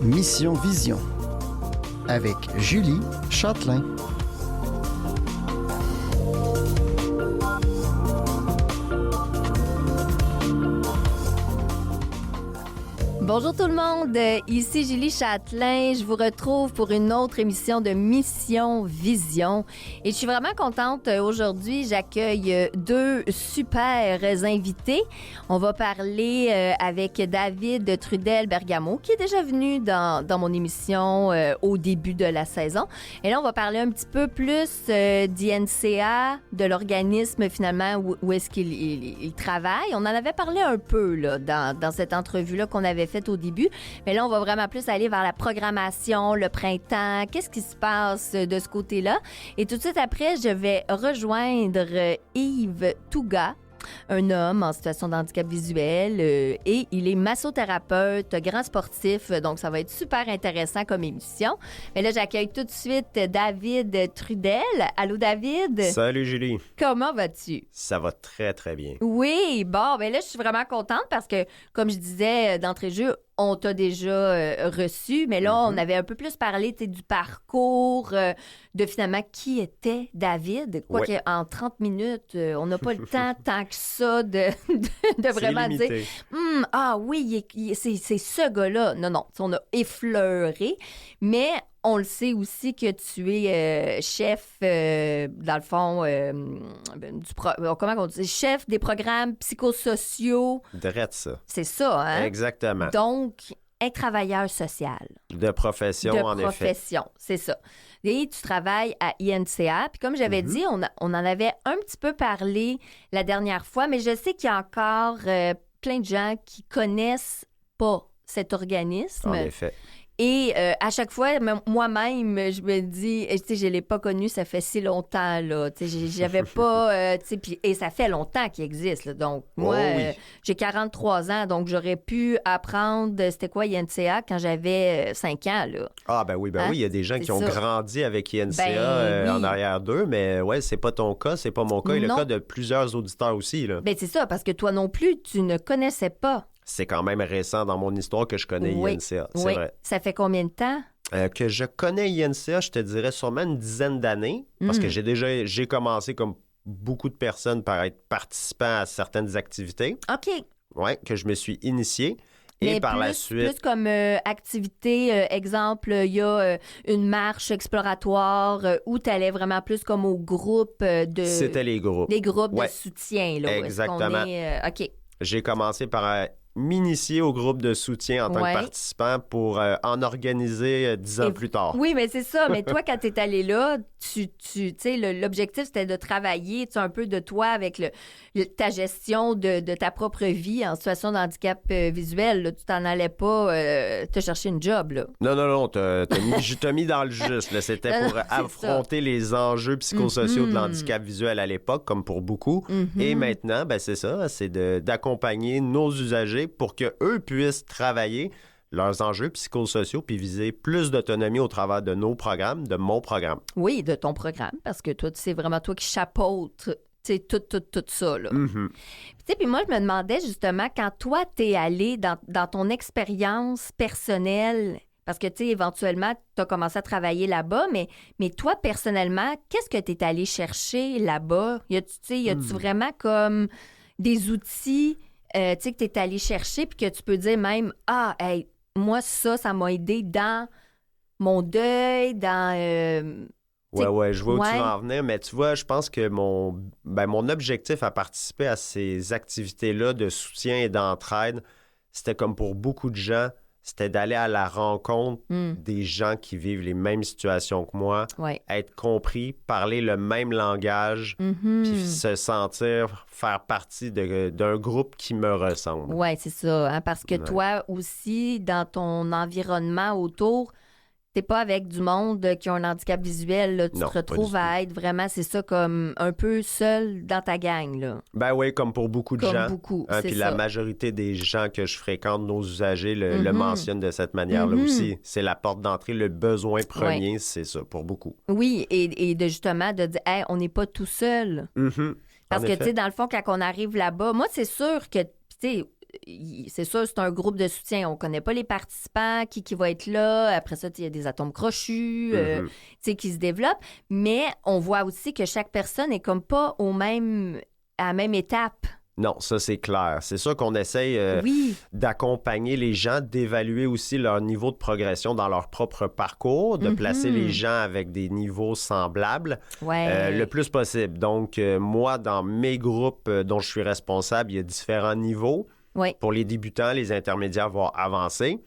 Mission Vision avec Julie Châtelain. Bonjour tout le monde, ici Julie Châtelain. Je vous retrouve pour une autre émission de Mission Vision. Et je suis vraiment contente. Aujourd'hui, j'accueille deux super invités. On va parler avec David Trudel-Bergamo, qui est déjà venu dans mon émission au début de la saison. Et là, on va parler un petit peu plus d'INCA, de l'organisme finalement où est-ce qu'il travaille. On en avait parlé un peu là, dans cette entrevue-là qu'on avait faite au début. Mais là, on va vraiment plus aller vers la programmation, le printemps, qu'est-ce qui se passe de ce côté-là. Et tout de suite après, je vais rejoindre Yves Touga, un homme en situation de handicap visuel et il est massothérapeute, grand sportif, donc ça va être super intéressant comme émission. Mais là, j'accueille tout de suite David Trudel. Allô, David? Salut, Julie. Comment vas-tu? Ça va très, très bien. Oui, bon, ben là, je suis vraiment contente parce que, comme je disais d'entrée de jeu, on t'a déjà reçu, mais là, on avait un peu plus parlé du parcours, de finalement qui était David. Quoique en 30 minutes, on n'a pas le temps tant que ça de vraiment dire « Ah oui, c'est ce gars-là ». Non, on a effleuré, mais on le sait aussi que tu es chef, dans le fond, comment on dit, chef des programmes psychosociaux. Drette ça. C'est ça, hein? Exactement. Donc, un travailleur social. De profession, en effet. De profession, c'est ça. Et tu travailles à INCA. Puis comme j'avais dit, on en avait un petit peu parlé la dernière fois, mais je sais qu'il y a encore plein de gens qui connaissent pas cet organisme. En effet. Et à chaque fois, moi-même, je me dis, tu sais, je l'ai pas connu, ça fait si longtemps, là. Tu sais, j'avais pas, tu sais, et ça fait longtemps qu'il existe, là. Donc, moi, j'ai 43 ans, donc j'aurais pu apprendre c'était quoi INCA quand j'avais 5 ans, là. Ah, ben oui, oui, il y a des gens qui ont grandi avec INCA en arrière d'eux, mais ouais, c'est pas ton cas, c'est pas mon cas, et le cas de plusieurs auditeurs aussi, là. Ben, c'est ça, parce que toi non plus, tu ne connaissais pas. C'est quand même récent dans mon histoire que je connais INCA, c'est vrai. Ça fait combien de temps? Que je connais INCA, je te dirais sûrement une dizaine d'années, parce que j'ai commencé comme beaucoup de personnes par être participant à certaines activités. OK. Ouais, que je me suis initié. Et mais par la suite. Plus comme activité, exemple, il y a une marche exploratoire où tu allais vraiment plus comme au groupe de. C'était les groupes. Les groupes de soutien, là. Exactement. OK. J'ai commencé par m'initier au groupe de soutien en tant que participant pour en organiser 10 ans plus tard. Oui, mais c'est ça. Mais toi, quand tu es allé là, tu sais, l'objectif, c'était de travailler un peu de toi avec ta gestion de ta propre vie en situation de handicap visuel. Là. Tu t'en allais pas te chercher une job, là. Non, t'as mis dans le juste. Là. C'était pour affronter les enjeux psychosociaux de l'handicap visuel à l'époque, comme pour beaucoup. Et maintenant, ben c'est ça, c'est d'accompagner nos usagers pour qu'eux puissent travailler leurs enjeux psychosociaux puis viser plus d'autonomie au travers de nos programmes, de mon programme. Oui, de ton programme, parce que toi, c'est vraiment toi qui chapeautes tout ça, là. Puis moi, je me demandais justement, quand toi, t'es allé dans ton expérience personnelle, parce que, tu sais, éventuellement, tu as commencé à travailler là-bas, mais toi, personnellement, qu'est-ce que tu es allé chercher là-bas? Y a-tu vraiment comme des outils tu sais, que tu es allé chercher puis que tu peux dire même, moi, ça m'a aidé dans mon deuil, dans... Ouais, je vois où tu vas en venir, mais tu vois, je pense que mon objectif à participer à ces activités-là de soutien et d'entraide, c'était comme pour beaucoup de gens, c'était d'aller à la rencontre des gens qui vivent les mêmes situations que moi, être compris, parler le même langage, puis se sentir faire partie d'un groupe qui me ressemble. Oui, c'est ça, hein, parce que toi aussi, dans ton environnement autour, t'es pas avec du monde qui a un handicap visuel. Là. Tu te retrouves à être vraiment, c'est ça, comme un peu seul dans ta gang. Là. Ben oui, comme pour beaucoup de gens. Comme beaucoup, c'est puis ça. la majorité des gens que je fréquente, nos usagers, le mentionnent de cette manière-là aussi. C'est la porte d'entrée, le besoin premier, c'est ça, pour beaucoup. Oui, et justement, de dire, hey, on n'est pas tout seul. Parce que, tu sais, dans le fond, quand on arrive là-bas, moi, c'est sûr que, tu sais, c'est sûr, c'est un groupe de soutien. On ne connaît pas les participants, qui va être là. Après ça, il y a des atomes crochus qui se développent. Mais on voit aussi que chaque personne est comme pas à la même étape. Non, ça, c'est clair. C'est sûr qu'on essaye d'accompagner les gens, d'évaluer aussi leur niveau de progression dans leur propre parcours, de placer les gens avec des niveaux semblables le plus possible. Donc, moi, dans mes groupes dont je suis responsable, il y a différents niveaux. Pour les débutants, les intermédiaires, voire avancés.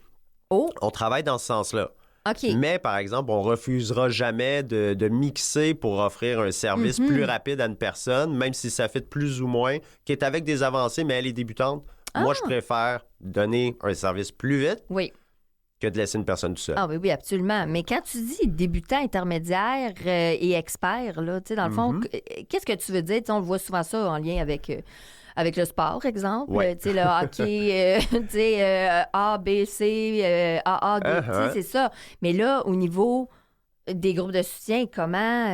On travaille dans ce sens-là. Okay. Mais, par exemple, on refusera jamais de mixer pour offrir un service plus rapide à une personne, même si ça fait plus ou moins, qui est avec des avancées, mais elle est débutante. Moi, je préfère donner un service plus vite que de laisser une personne toute seule. Ah oui, absolument. Mais quand tu dis débutant, intermédiaire et expert, là, dans le fond, qu'est-ce que tu veux dire? On le voit souvent ça en lien avec le sport, exemple. Le hockey, A, B, C, AA, D, c'est ça. Mais là, au niveau des groupes de soutien, comment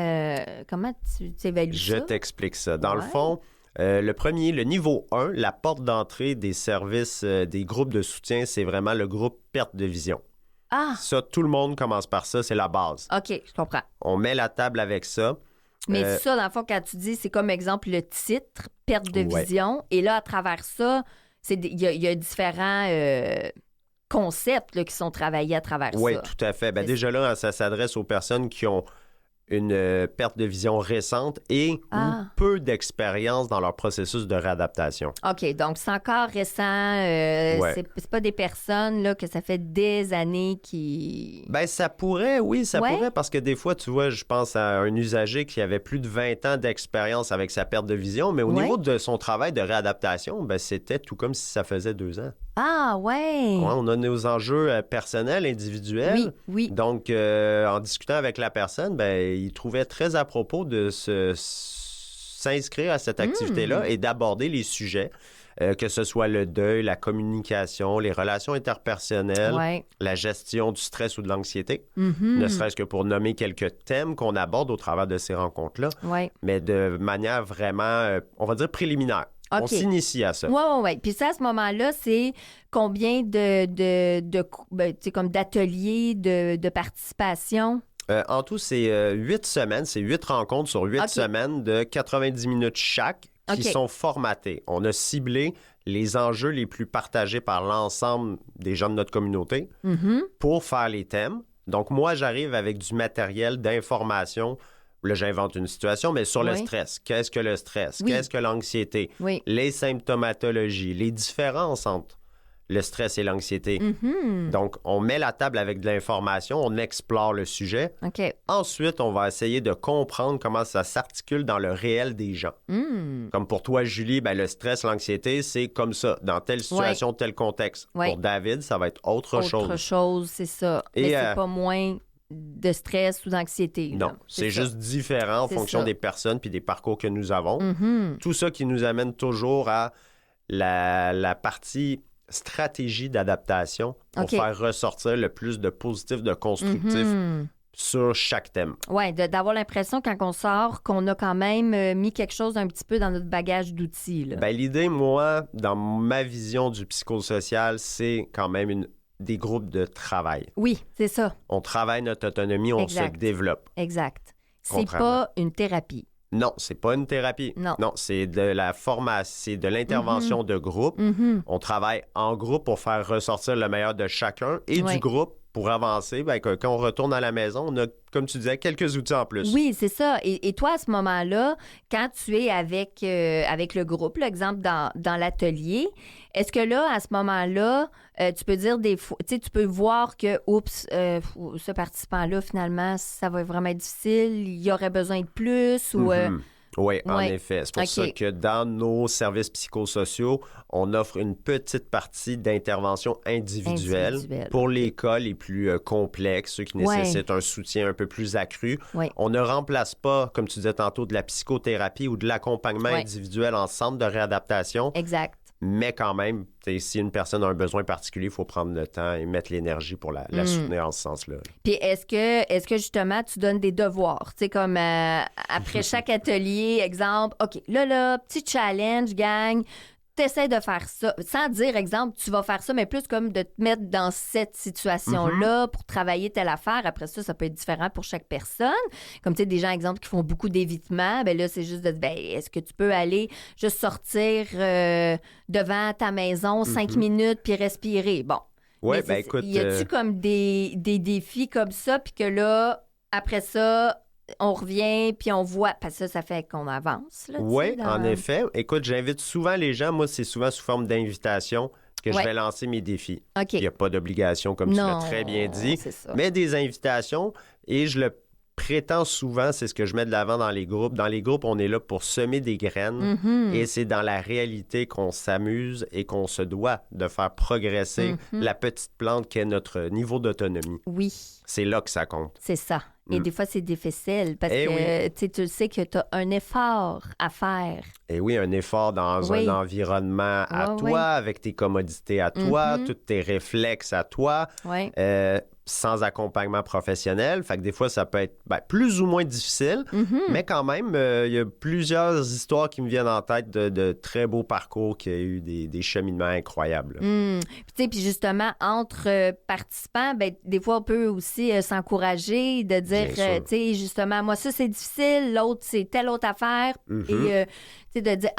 tu évalues ça? Je t'explique ça. Dans le fond, le niveau 1, la porte d'entrée des services des groupes de soutien, c'est vraiment le groupe perte de vision. Ça, tout le monde commence par ça, c'est la base. OK, je comprends. On met la table avec ça. Mais ça, dans le fond, quand tu dis, c'est comme exemple le titre, perte de vision. Et là, à travers ça, il y a différents concepts là, qui sont travaillés à travers ça. Oui, tout à fait. Déjà là, ça s'adresse aux personnes qui ont une perte de vision récente et ou peu d'expérience dans leur processus de réadaptation. OK, donc c'est encore récent. C'est pas des personnes là, que ça fait des années qui... Ça pourrait, pourrait, parce que des fois, tu vois, je pense à un usager qui avait plus de 20 ans d'expérience avec sa perte de vision, mais au niveau de son travail de réadaptation, c'était tout comme si ça faisait 2 ans. Ah, ouais! On a nos enjeux personnels, individuels. Oui. Donc, en discutant avec la personne, il trouvait très à propos de s'inscrire à cette activité-là et d'aborder les sujets, que ce soit le deuil, la communication, les relations interpersonnelles, la gestion du stress ou de l'anxiété, ne serait-ce que pour nommer quelques thèmes qu'on aborde au travers de ces rencontres-là, mais de manière vraiment, on va dire, préliminaire. Okay. On s'initie à ça. Oui. Puis ça, à ce moment-là, c'est combien comme d'ateliers, de participation? En tout, c'est 8 semaines. C'est 8 rencontres sur 8 semaines de 90 minutes chaque qui sont formatées. On a ciblé les enjeux les plus partagés par l'ensemble des gens de notre communauté pour faire les thèmes. Donc, moi, j'arrive avec du matériel d'information. Là, j'invente une situation, mais sur le stress. Qu'est-ce que le stress? Qu'est-ce que l'anxiété? Les symptomatologies, les différences entre le stress et l'anxiété. Donc, on met la table avec de l'information, on explore le sujet. Ensuite, on va essayer de comprendre comment ça s'articule dans le réel des gens. Comme pour toi, Julie, le stress, l'anxiété, c'est comme ça, dans telle situation, tel contexte. Pour David, ça va être autre chose. Autre chose, c'est ça. Mais c'est pas moins de stress ou d'anxiété. Non, c'est juste différent en fonction des personnes puis des parcours que nous avons. Tout ça qui nous amène toujours à la partie stratégie d'adaptation pour faire ressortir le plus de positif, de constructif sur chaque thème. Oui, d'avoir l'impression quand on sort qu'on a quand même mis quelque chose un petit peu dans notre bagage d'outils. L'idée, moi, dans ma vision du psychosocial, c'est quand même des groupes de travail. Oui, c'est ça. On travaille notre autonomie, on se développe. Exact. C'est pas une thérapie. Non, c'est pas une thérapie. Non, c'est de la formation, c'est de l'intervention de groupe. On travaille en groupe pour faire ressortir le meilleur de chacun et du groupe pour avancer. Quand on retourne à la maison, on a, comme tu disais, quelques outils en plus. Oui, c'est ça. Et toi, à ce moment-là, quand tu es avec le groupe, l'exemple dans l'atelier, est-ce que là, à ce moment-là, tu peux dire des fois, tu peux voir que, ce participant-là, finalement, ça va vraiment être difficile, il y aurait besoin de plus ou... Oui, en effet. C'est pour ça que dans nos services psychosociaux, on offre une petite partie d'intervention individuelle pour les cas les plus complexes, ceux qui nécessitent un soutien un peu plus accru. On ne remplace pas, comme tu disais tantôt, de la psychothérapie ou de l'accompagnement individuel en centre de réadaptation. Exact. Mais quand même, si une personne a un besoin particulier, il faut prendre le temps et mettre l'énergie pour la soutenir en ce sens-là. Puis est-ce que justement, tu donnes des devoirs? Tu sais, comme après chaque atelier, exemple, OK, là, petit challenge, gang, t'essaies de faire ça, sans dire, exemple, tu vas faire ça, mais plus comme de te mettre dans cette situation-là pour travailler telle affaire. Après ça peut être différent pour chaque personne. Comme, tu sais, des gens, exemple, qui font beaucoup d'évitement, ben là, c'est juste de dire, ben, est-ce que tu peux aller juste sortir devant ta maison 5 minutes puis respirer? Bon. Oui, ben écoute... Y a-tu comme des défis comme ça, puis que là, après ça... on revient, puis on voit... Parce que ça fait qu'on avance. Oui, en effet. Écoute, j'invite souvent les gens. Moi, c'est souvent sous forme d'invitation que je vais lancer mes défis. Okay. Il n'y a pas d'obligation, comme tu l'as très bien dit. Mais des invitations, et je le prétends souvent, c'est ce que je mets de l'avant dans les groupes. Dans les groupes, on est là pour semer des graines, et c'est dans la réalité qu'on s'amuse et qu'on se doit de faire progresser la petite plante qu'est notre niveau d'autonomie. Oui. C'est là que ça compte. C'est ça. Et des fois, c'est difficile parce que tu sais que tu as un effort à faire. Et oui, un effort dans un environnement à toi, avec tes commodités à toi, tous tes réflexes à toi, sans accompagnement professionnel. Fait que des fois, ça peut être plus ou moins difficile, mais quand même, il y a plusieurs histoires qui me viennent en tête de très beaux parcours qui ont eu des cheminements incroyables. Puis justement, entre participants, des fois, on peut aussi s'encourager de dire, tu sais, justement, moi, ça, c'est difficile, l'autre, c'est telle autre affaire. Et de dire,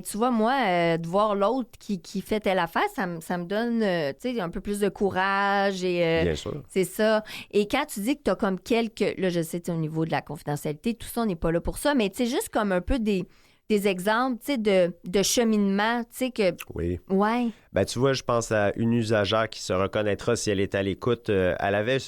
tu vois, moi, de voir l'autre qui fait telle affaire, ça me donne, tu sais, un peu plus de courage. Et, bien sûr. C'est ça. Et quand tu dis que tu as comme quelques, là, je sais, au niveau de la confidentialité, tout ça, on n'est pas là pour ça, mais tu sais, juste comme un peu des exemples, tu sais, de cheminement, tu sais, que... Oui. Ouais. Ben, tu vois, je pense à une usagère qui se reconnaîtra si elle est à l'écoute.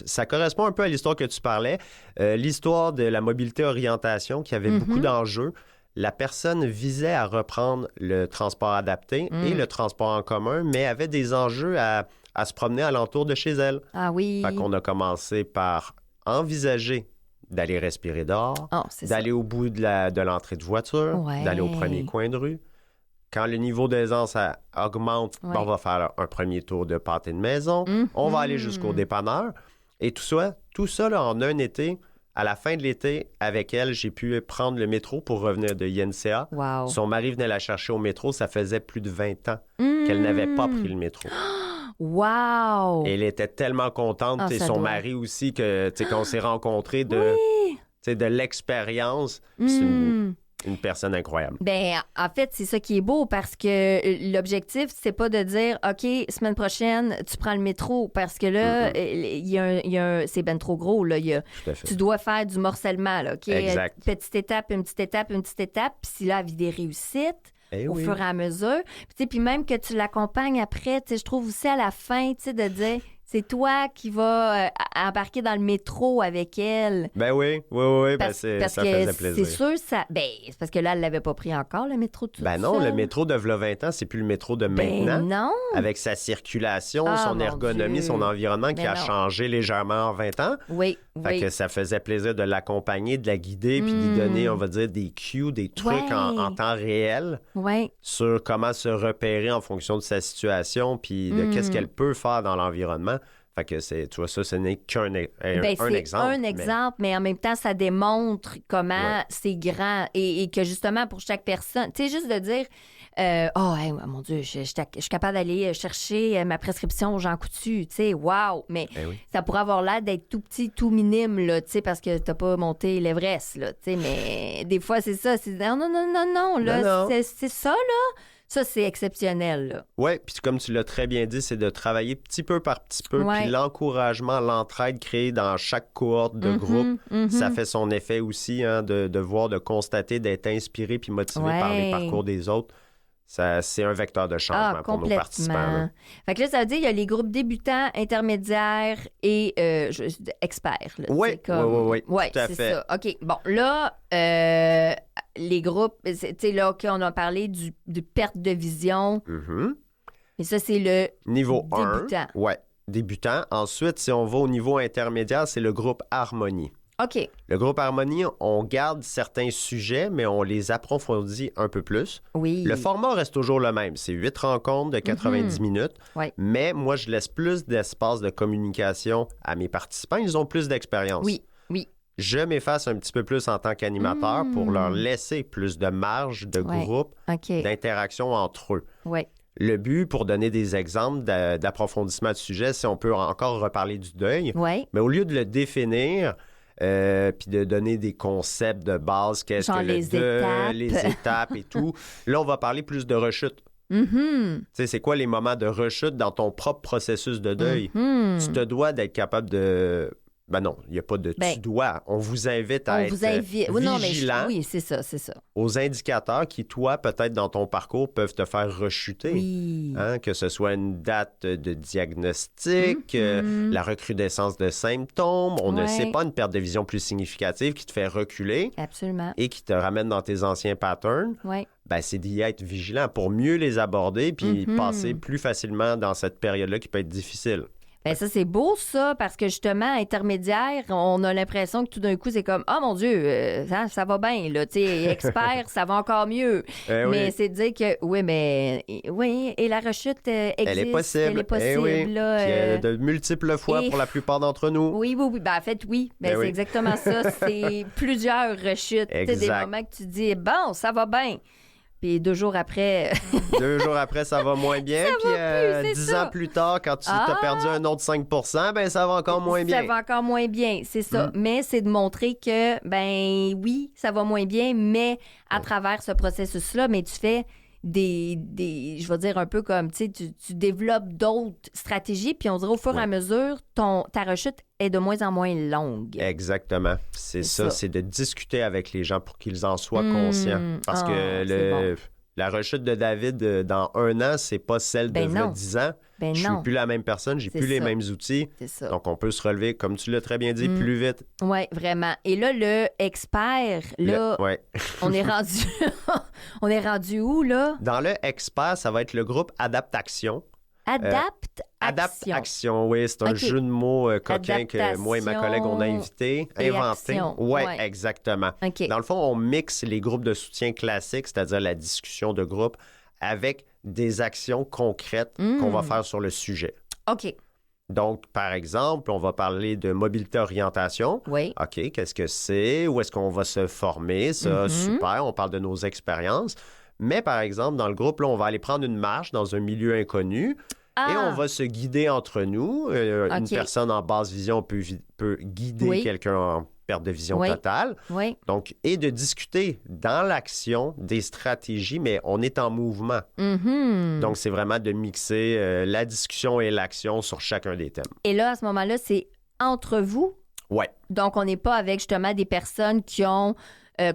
Ça correspond un peu à l'histoire que tu parlais, l'histoire de la mobilité-orientation qui avait beaucoup d'enjeux. La personne visait à reprendre le transport adapté et le transport en commun, mais avait des enjeux à se promener alentour de chez elle. Ah oui. Fait qu'on a commencé par envisager d'aller respirer dehors, d'aller au bout de l'entrée de voiture, d'aller au premier coin de rue. Quand le niveau d'aisance augmente, on va faire un premier tour de pâté de maison. On va aller jusqu'au dépanneur. Et tout ça là, en un été... À la fin de l'été, avec elle, j'ai pu prendre le métro pour revenir de INCA. Wow. Son mari venait la chercher au métro. Ça faisait plus de 20 ans qu'elle n'avait pas pris le métro. Wow! Et elle était tellement contente. Et son mari aussi, qu'on s'est rencontrés de l'expérience. C'est une personne incroyable. Ben, en fait, c'est ça qui est beau parce que l'objectif, c'est pas de dire, OK, semaine prochaine, tu prends le métro parce que là, c'est ben trop gros. Là, tu dois faire du morcellement. Là, OK? Exact. Petite étape, une petite étape, une petite étape. Puis si là, elle vit des réussites au fur et à mesure. Puis même que tu l'accompagnes après, je trouve aussi à la fin, de dire... C'est toi qui vas embarquer dans le métro avec elle. Ben oui. Ça faisait plaisir. C'est sûr, c'est parce que là, elle l'avait pas pris encore, le métro tout Ben non, le métro de v'là 20 ans, c'est plus le métro de maintenant. Non. Avec sa circulation, son ergonomie, son environnement qui a changé légèrement en 20 ans. Oui. Fait que ça faisait plaisir de l'accompagner, de la guider, puis d'y donner, on va dire, des cues, des trucs en temps réel sur comment se repérer en fonction de sa situation, puis de qu'est-ce qu'elle peut faire dans l'environnement. Fait que tu vois, ça, ce n'est qu'un exemple. Un exemple, mais en même temps, ça démontre comment c'est grand et que justement, pour chaque personne, tu sais, juste de dire, mon Dieu, je suis capable d'aller chercher ma prescription au Jean Coutu, tu sais, wow! Mais ça pourrait avoir l'air d'être tout petit, tout minime, là, tu sais, parce que t'as pas monté l'Everest, là, tu sais, mais des fois, c'est ça, c'est non, là, c'est ça, là. Ça, c'est exceptionnel, là. Oui, puis comme tu l'as très bien dit, c'est de travailler petit peu par petit peu, puis l'encouragement, l'entraide créée dans chaque cohorte de groupe, ça fait son effet aussi, de voir, de constater, d'être inspiré puis motivé par les parcours des autres. C'est un vecteur de changement pour nos participants. Là. Fait que là, ça veut dire qu'il y a les groupes débutants, intermédiaires et experts. Oui, tout à fait. Ça. OK, bon, là, les groupes, tu sais, là, OK, on a parlé de perte de vision. Mais ça, c'est le niveau débutant. 1. Oui, débutant. Ensuite, si on va au niveau intermédiaire, c'est le groupe Harmonie. OK. Le groupe Harmonie, on garde certains sujets, mais on les approfondit un peu plus. Oui. Le format reste toujours le même. C'est 8 rencontres de 90 minutes. Ouais. Mais moi, je laisse plus d'espace de communication à mes participants. Ils ont plus d'expérience. Oui. je m'efface un petit peu plus en tant qu'animateur pour leur laisser plus de marge de groupe, d'interaction entre eux. Ouais. Le but, pour donner des exemples d'approfondissement de sujet, si on peut encore reparler du deuil, mais au lieu de le définir, puis de donner des concepts de base, qu'est-ce que le deuil, les étapes et tout, là, on va parler plus de rechute. Tu sais, c'est quoi les moments de rechute dans ton propre processus de deuil? Tu te dois d'être capable de... Ben non, il n'y a pas de tu dois. On vous invite à être vigilant c'est ça. Aux indicateurs qui, toi, peut-être dans ton parcours, peuvent te faire rechuter. Oui. Hein, que ce soit une date de diagnostic, la recrudescence de symptômes, on ne sait pas, une perte de vision plus significative qui te fait reculer. Absolument. Et qui te ramène dans tes anciens patterns. Oui. Ben, c'est d'y être vigilant pour mieux les aborder puis passer plus facilement dans cette période-là qui peut être difficile. Ben ça, c'est beau, ça, parce que justement, intermédiaire, on a l'impression que tout d'un coup, c'est comme « Ah, mon Dieu, ça va bien, là. » Tu sais, expert, ça va encore mieux. Mais c'est de dire que, et la rechute existe. Elle est possible. Elle est possible, là. Puis, de multiples fois pour la plupart d'entre nous. Oui. Ben, en fait, oui. Ben, c'est exactement ça. C'est plusieurs rechutes. Exact. Des moments que tu dis « Bon, ça va bien. » Puis 2 jours après... 2 jours après, ça va moins bien. Puis 10 ans plus tard, quand tu as perdu un autre 5 ben ça va encore moins bien. Ça va encore moins bien, c'est ça. Mais c'est de montrer que, ben oui, ça va moins bien, mais à travers ce processus-là, mais tu fais je vais dire un peu comme, tu sais, tu développes d'autres stratégies, puis on dirait au fur et à mesure, ta rechute est de moins en moins longue. Exactement. C'est ça, c'est de discuter avec les gens pour qu'ils en soient conscients. Parce que la rechute de David dans 1 an, c'est pas celle de 10 ans. Je suis plus la même personne, j'ai plus les mêmes outils. C'est ça. Donc, on peut se relever, comme tu l'as très bien dit, plus vite. Oui, vraiment. Et là, le expert, là, on est rendu... on est rendu où, là? Dans le expert, ça va être le groupe Adaptation. Adaptation, oui, c'est un jeu de mots coquin que moi et ma collègue, on a inventé. Oui, exactement. Dans le fond, on mixe les groupes de soutien classiques, c'est-à-dire la discussion de groupe, avec des actions concrètes qu'on va faire sur le sujet. OK. Donc, par exemple, on va parler de mobilité-orientation. Oui. OK, qu'est-ce que c'est? Où est-ce qu'on va se former? Ça, super, on parle de nos expériences. Mais par exemple, dans le groupe, là, on va aller prendre une marche dans un milieu inconnu et on va se guider entre nous. Une personne en basse vision peut guider quelqu'un en perte de vision totale. Oui. Donc, et de discuter dans l'action des stratégies, mais on est en mouvement. Donc, c'est vraiment de mixer la discussion et l'action sur chacun des thèmes. Et là, à ce moment-là, c'est entre vous? Oui. Donc, on n'est pas avec justement des personnes qui ont...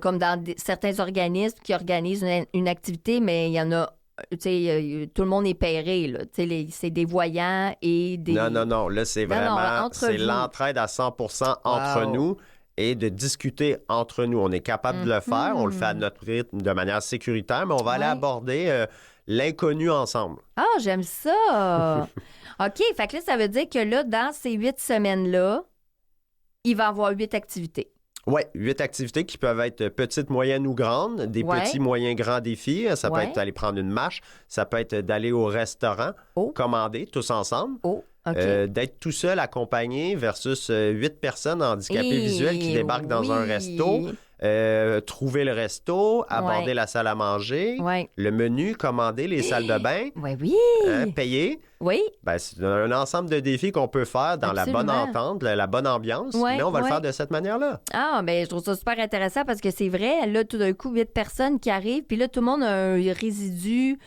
comme dans certains organismes qui organisent une activité, mais il y en a, tu sais, tout le monde est pairé, là. Tu sais, c'est des voyants et des... Non. Là, c'est vraiment... c'est l'entraide à 100% entre nous et de discuter entre nous. On est capable de le faire. On le fait à notre rythme de manière sécuritaire, mais on va aller aborder l'inconnu ensemble. Ah, j'aime ça! OK, fait que là, ça veut dire que là, dans ces 8 semaines-là, il va y avoir 8 activités. Oui, 8 activités qui peuvent être petites, moyennes ou grandes, des petits, moyens, grands défis. Ça peut être d'aller prendre une marche, ça peut être d'aller au restaurant, commander tous ensemble, d'être tout seul accompagné versus 8 personnes handicapées visuelles qui débarquent dans un resto. Trouver le resto, aborder la salle à manger, le menu, commander les salles de bain, payer. Oui. Ben, c'est un ensemble de défis qu'on peut faire dans la bonne entente, la bonne ambiance, mais on va le faire de cette manière-là. Ah, bien, je trouve ça super intéressant parce que c'est vrai, là, tout d'un coup, 8 personnes qui arrivent, puis là, tout le monde a un résidu...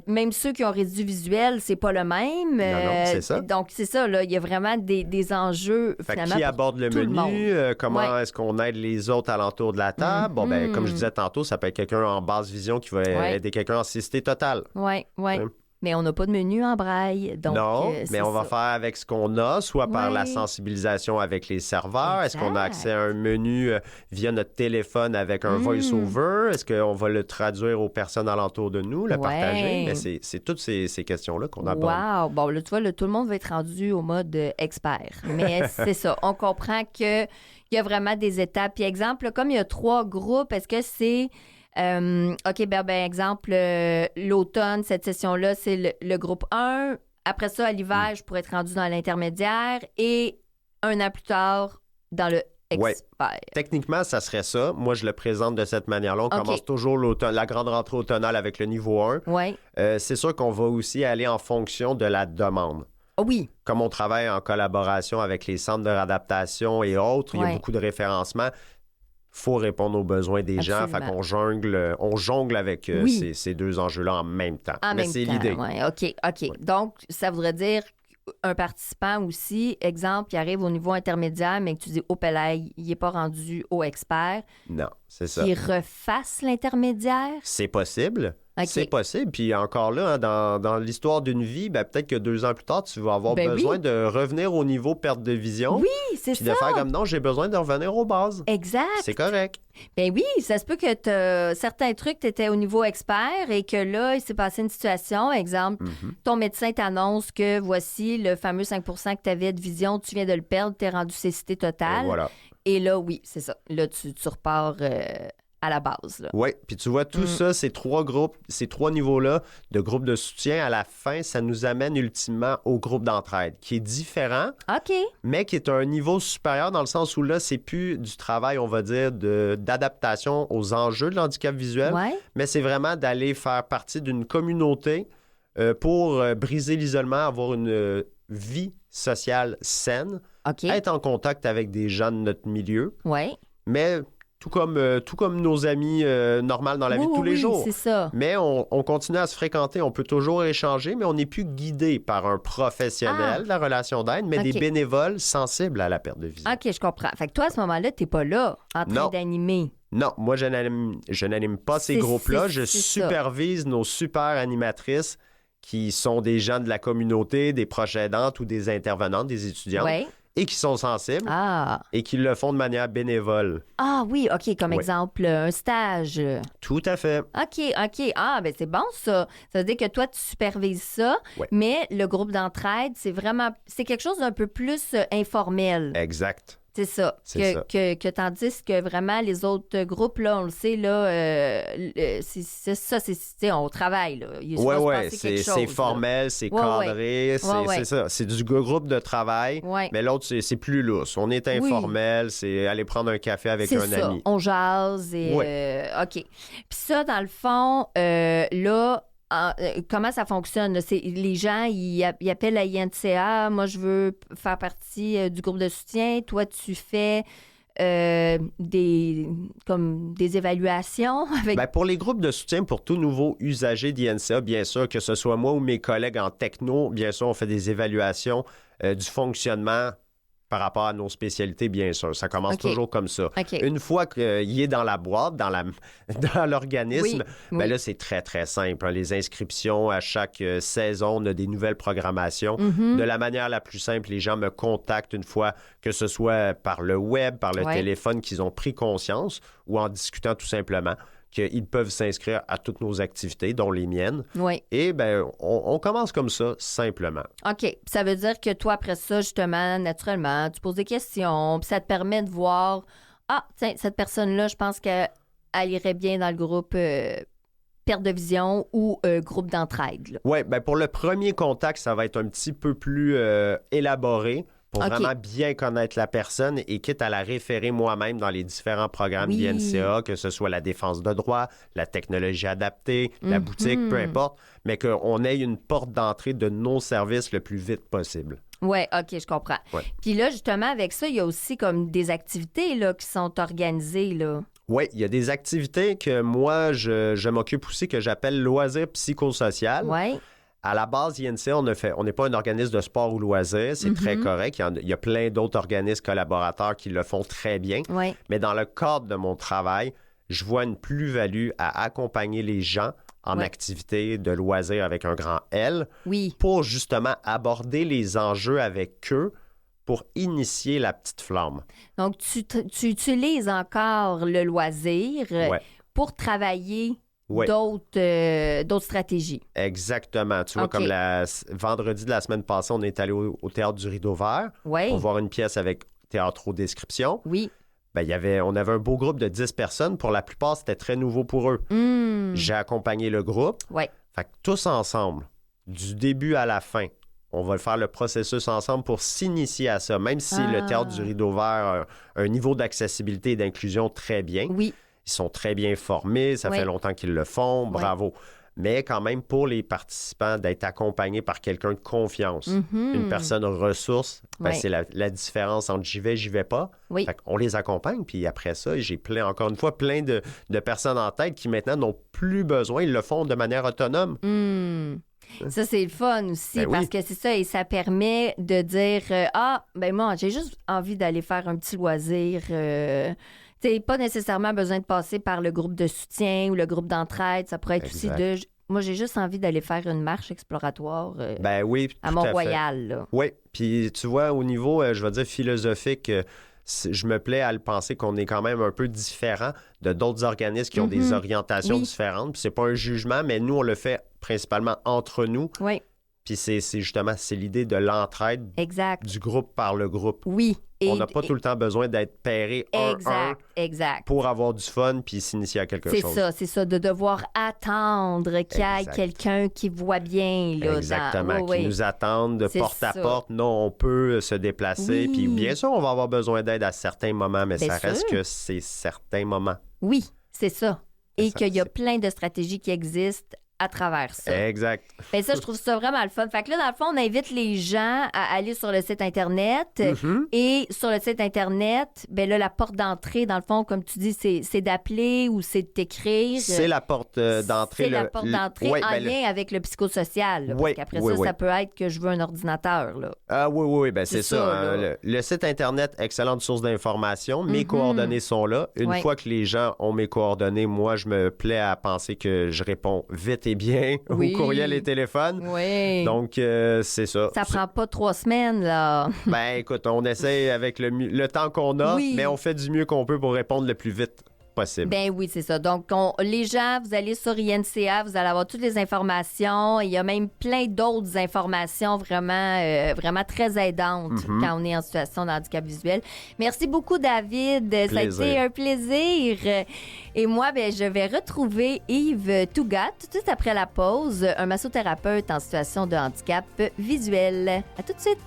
même ceux qui ont résidu visuel, c'est pas le même. Non, c'est ça. Donc, c'est ça, là. Il y a vraiment des enjeux, finalement, qui aborde le menu? Comment est-ce qu'on aide les autres alentour de la table? Bon, ben, comme je disais tantôt, ça peut être quelqu'un en basse vision qui va aider quelqu'un en cécité totale. Oui. Mais on n'a pas de menu en braille. Donc, non, mais on va faire avec ce qu'on a, soit par la sensibilisation avec les serveurs. Est-ce qu'on a accès à un menu via notre téléphone avec un voice-over? Est-ce qu'on va le traduire aux personnes alentour de nous, le partager? Mais c'est toutes ces questions-là qu'on aborde. Wow! Bon, là, tu vois, tout le monde va être rendu au mode expert. Mais c'est ça. On comprend qu'il y a vraiment des étapes. Puis, exemple, là, comme il y a 3 groupes, est-ce que c'est... OK, ben exemple, l'automne, cette session-là, c'est le groupe 1. Après ça, à l'hiver, je pourrais être rendu dans l'intermédiaire. Et 1 an plus tard, dans le expert. Techniquement, ça serait ça. Moi, je le présente de cette manière-là. On commence toujours la grande rentrée automnale avec le niveau 1. Ouais. C'est sûr qu'on va aussi aller en fonction de la demande. Oui. Comme on travaille en collaboration avec les centres de réadaptation et autres, il y a beaucoup de référencements. Il faut répondre aux besoins des gens. Fait qu'on jongle avec ces deux enjeux-là en même temps. Mais c'est l'idée. Ouais. OK. Donc, ça voudrait dire un participant aussi, exemple, qui arrive au niveau intermédiaire, mais que tu dis, oh, Pelay, il n'est pas rendu au expert. Non, c'est ça. Qu'il refasse l'intermédiaire? C'est possible. Okay. C'est possible. Puis encore là, hein, dans l'histoire d'une vie, peut-être que 2 ans plus tard, tu vas avoir besoin de revenir au niveau perte de vision. Oui, c'est ça. Puis de faire comme non, j'ai besoin de revenir aux bases. Exact. C'est correct. Ben oui, ça se peut que certains trucs, tu étais au niveau expert et que là, il s'est passé une situation. Exemple, ton médecin t'annonce que voici le fameux 5 que tu avais de vision, tu viens de le perdre, tu es rendu cécité totale. Et voilà. Et là, oui, c'est ça. Là, tu repars à la base. Oui, puis tu vois, tout ça, ces 3 groupes, ces 3 niveaux-là de groupes de soutien, à la fin, ça nous amène ultimement au groupe d'entraide, qui est différent, mais qui est un niveau supérieur dans le sens où là, c'est plus du travail, on va dire, d'adaptation aux enjeux de l'handicap visuel, mais c'est vraiment d'aller faire partie d'une communauté pour briser l'isolement, avoir une vie sociale saine, être en contact avec des gens de notre milieu, mais... Tout comme nos amis normales dans la vie de tous les jours. C'est ça. Mais on continue à se fréquenter, on peut toujours échanger, mais on n'est plus guidé par un professionnel de la relation d'aide, mais des bénévoles sensibles à la perte de vision. OK, je comprends. Fait que toi, à ce moment-là, tu n'es pas là en train d'animer. Non, moi, je n'anime pas ces groupes-là. Je supervise nos super animatrices qui sont des gens de la communauté, des proches aidantes ou des intervenantes, des étudiantes. Et qui sont sensibles et qui le font de manière bénévole. Ah oui, OK, comme exemple, un stage. Tout à fait. OK. Ah, ben c'est bon, ça. Ça veut dire que toi, tu supervises ça, mais le groupe d'entraide, c'est quelque chose d'un peu plus informel. Exact. C'est ça. Que tandis que vraiment, les autres groupes, là, on le sait, là, c'est ça, on travaille, là. Oui, c'est formel, c'est cadré, c'est ça. C'est du groupe de travail, mais l'autre, c'est plus lousse. On est informel, c'est aller prendre un café avec un ami. On jase et... OK. Puis ça, dans le fond, là... comment ça fonctionne? Les gens, ils appellent la INCA. Moi, je veux faire partie du groupe de soutien. Toi, tu fais des évaluations avec... Pour les groupes de soutien, pour tout nouveau usager d'INCA, bien sûr, que ce soit moi ou mes collègues en techno, bien sûr, on fait des évaluations du fonctionnement par rapport à nos spécialités, bien sûr. Ça commence toujours comme ça. Une fois qu'il est dans la boîte, dans l'organisme, là, c'est très, très simple. Les inscriptions, à chaque saison, on a des nouvelles programmations. De la manière la plus simple, les gens me contactent une fois, que ce soit par le web, par le téléphone, qu'ils ont pris conscience, ou en discutant tout simplement, qu'ils peuvent s'inscrire à toutes nos activités, dont les miennes. Et on commence comme ça, simplement. OK. Ça veut dire que toi, après ça, justement, naturellement, tu poses des questions, puis ça te permet de voir, tiens, cette personne-là, je pense qu'elle irait bien dans le groupe perte de vision ou groupe d'entraide. Oui, pour le premier contact, ça va être un petit peu plus élaboré. Pour vraiment bien connaître la personne et quitte à la référer moi-même dans les différents programmes d'INCA, que ce soit la défense de droit, la technologie adaptée, la boutique, peu importe, mais qu'on ait une porte d'entrée de nos services le plus vite possible. Oui, OK, je comprends. Puis là, justement, avec ça, il y a aussi comme des activités là, qui sont organisées, là. Oui, il y a des activités que moi, je m'occupe aussi, que j'appelle loisirs psychosocial. Oui. À la base, INCA, on n'est pas un organisme de sport ou loisirs, c'est très correct. Il y a plein d'autres organismes collaborateurs qui le font très bien. Mais dans le cadre de mon travail, je vois une plus-value à accompagner les gens en activité de loisirs avec un grand L pour justement aborder les enjeux avec eux pour initier la petite flamme. Donc, tu utilises encore le loisir pour travailler d'autres stratégies. Exactement. Tu vois, comme vendredi de la semaine passée, on est allé au Théâtre du Rideau Vert pour voir une pièce avec théâtro-description. On avait un beau groupe de 10 personnes. Pour la plupart, c'était très nouveau pour eux. J'ai accompagné le groupe. Fait que tous ensemble, du début à la fin, on va faire le processus ensemble pour s'initier à ça. Même si le Théâtre du Rideau Vert a un niveau d'accessibilité et d'inclusion très bien. Oui. Ils sont très bien formés, ça fait longtemps qu'ils le font, bravo. Mais quand même, pour les participants, d'être accompagnés par quelqu'un de confiance, une personne ressource, c'est la différence entre j'y vais pas. Oui. Fait qu'on les accompagne, puis après ça, j'ai encore une fois, plein de personnes en tête qui maintenant n'ont plus besoin, ils le font de manière autonome. Ça, c'est le fun aussi, parce que c'est ça, et ça permet de dire moi, j'ai juste envie d'aller faire un petit loisir. T'sais, pas nécessairement besoin de passer par le groupe de soutien ou le groupe d'entraide. Ça pourrait être aussi moi, j'ai juste envie d'aller faire une marche exploratoire à Mont-Royal. Oui, puis tu vois, au niveau, je vais dire, philosophique, je me plais à le penser qu'on est quand même un peu différent de d'autres organismes qui ont des orientations différentes. Puis c'est pas un jugement, mais nous, on le fait principalement entre nous. Oui. Puis c'est justement, c'est l'idée de l'entraide du groupe par le groupe. Oui. On n'a pas tout le temps besoin d'être pairé un pour avoir du fun puis s'initier à quelque chose. C'est ça, de devoir attendre qu'il y ait quelqu'un qui voit bien. Là, exactement, qui nous attende de porte à porte. Non, on peut se déplacer. Puis bien sûr, on va avoir besoin d'aide à certains moments, mais ça reste que c'est certains moments. Oui, c'est ça. Et qu'il y a plein de stratégies qui existent à travers ça. Exact. Bien, ça, je trouve ça vraiment le fun. Fait que là, dans le fond, on invite les gens à aller sur le site Internet. Et sur le site Internet, bien là, la porte d'entrée, dans le fond, comme tu dis, c'est d'appeler ou c'est d'écrire. C'est la porte d'entrée. C'est la porte d'entrée en lien avec le psychosocial. Là, parce qu'après ça peut être que je veux un ordinateur. Là. Ah oui, bien c'est ça. Le site Internet, excellente source d'information. Mes coordonnées sont là. Une fois que les gens ont mes coordonnées, moi, je me plais à penser que je réponds vite et bien au courriel et téléphone. Oui. Donc, c'est ça. Ça prend pas 3 semaines, là. Ben, écoute, on essaie avec le temps qu'on a, mais on fait du mieux qu'on peut pour répondre le plus vite possible. Ben oui, c'est ça. Donc, les gens, vous allez sur INCA, vous allez avoir toutes les informations. Il y a même plein d'autres informations vraiment, vraiment très aidantes quand on est en situation de handicap visuel. Merci beaucoup, David. Plaisir. Ça a été un plaisir. Et moi, ben, je vais retrouver Yves Touga tout de suite après la pause, un massothérapeute en situation de handicap visuel. À tout de suite.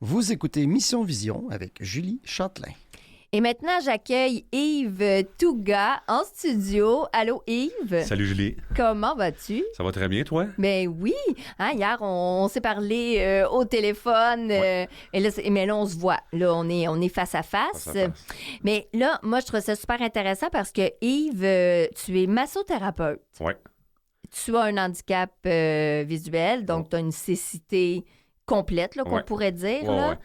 Vous écoutez Mission Vision avec Julie Châtelain. Et maintenant, j'accueille Yves Touga en studio. Allô, Yves? Salut, Julie. Comment vas-tu? Ça va très bien, toi? Ben oui. Hier, on s'est parlé au téléphone. Mais là, on se voit. Là, on est face à face. Mais là, moi, je trouve ça super intéressant parce que, Yves, tu es massothérapeute. Oui. Tu as un handicap visuel, donc tu as une cécité complète, là, qu'on pourrait dire. Là.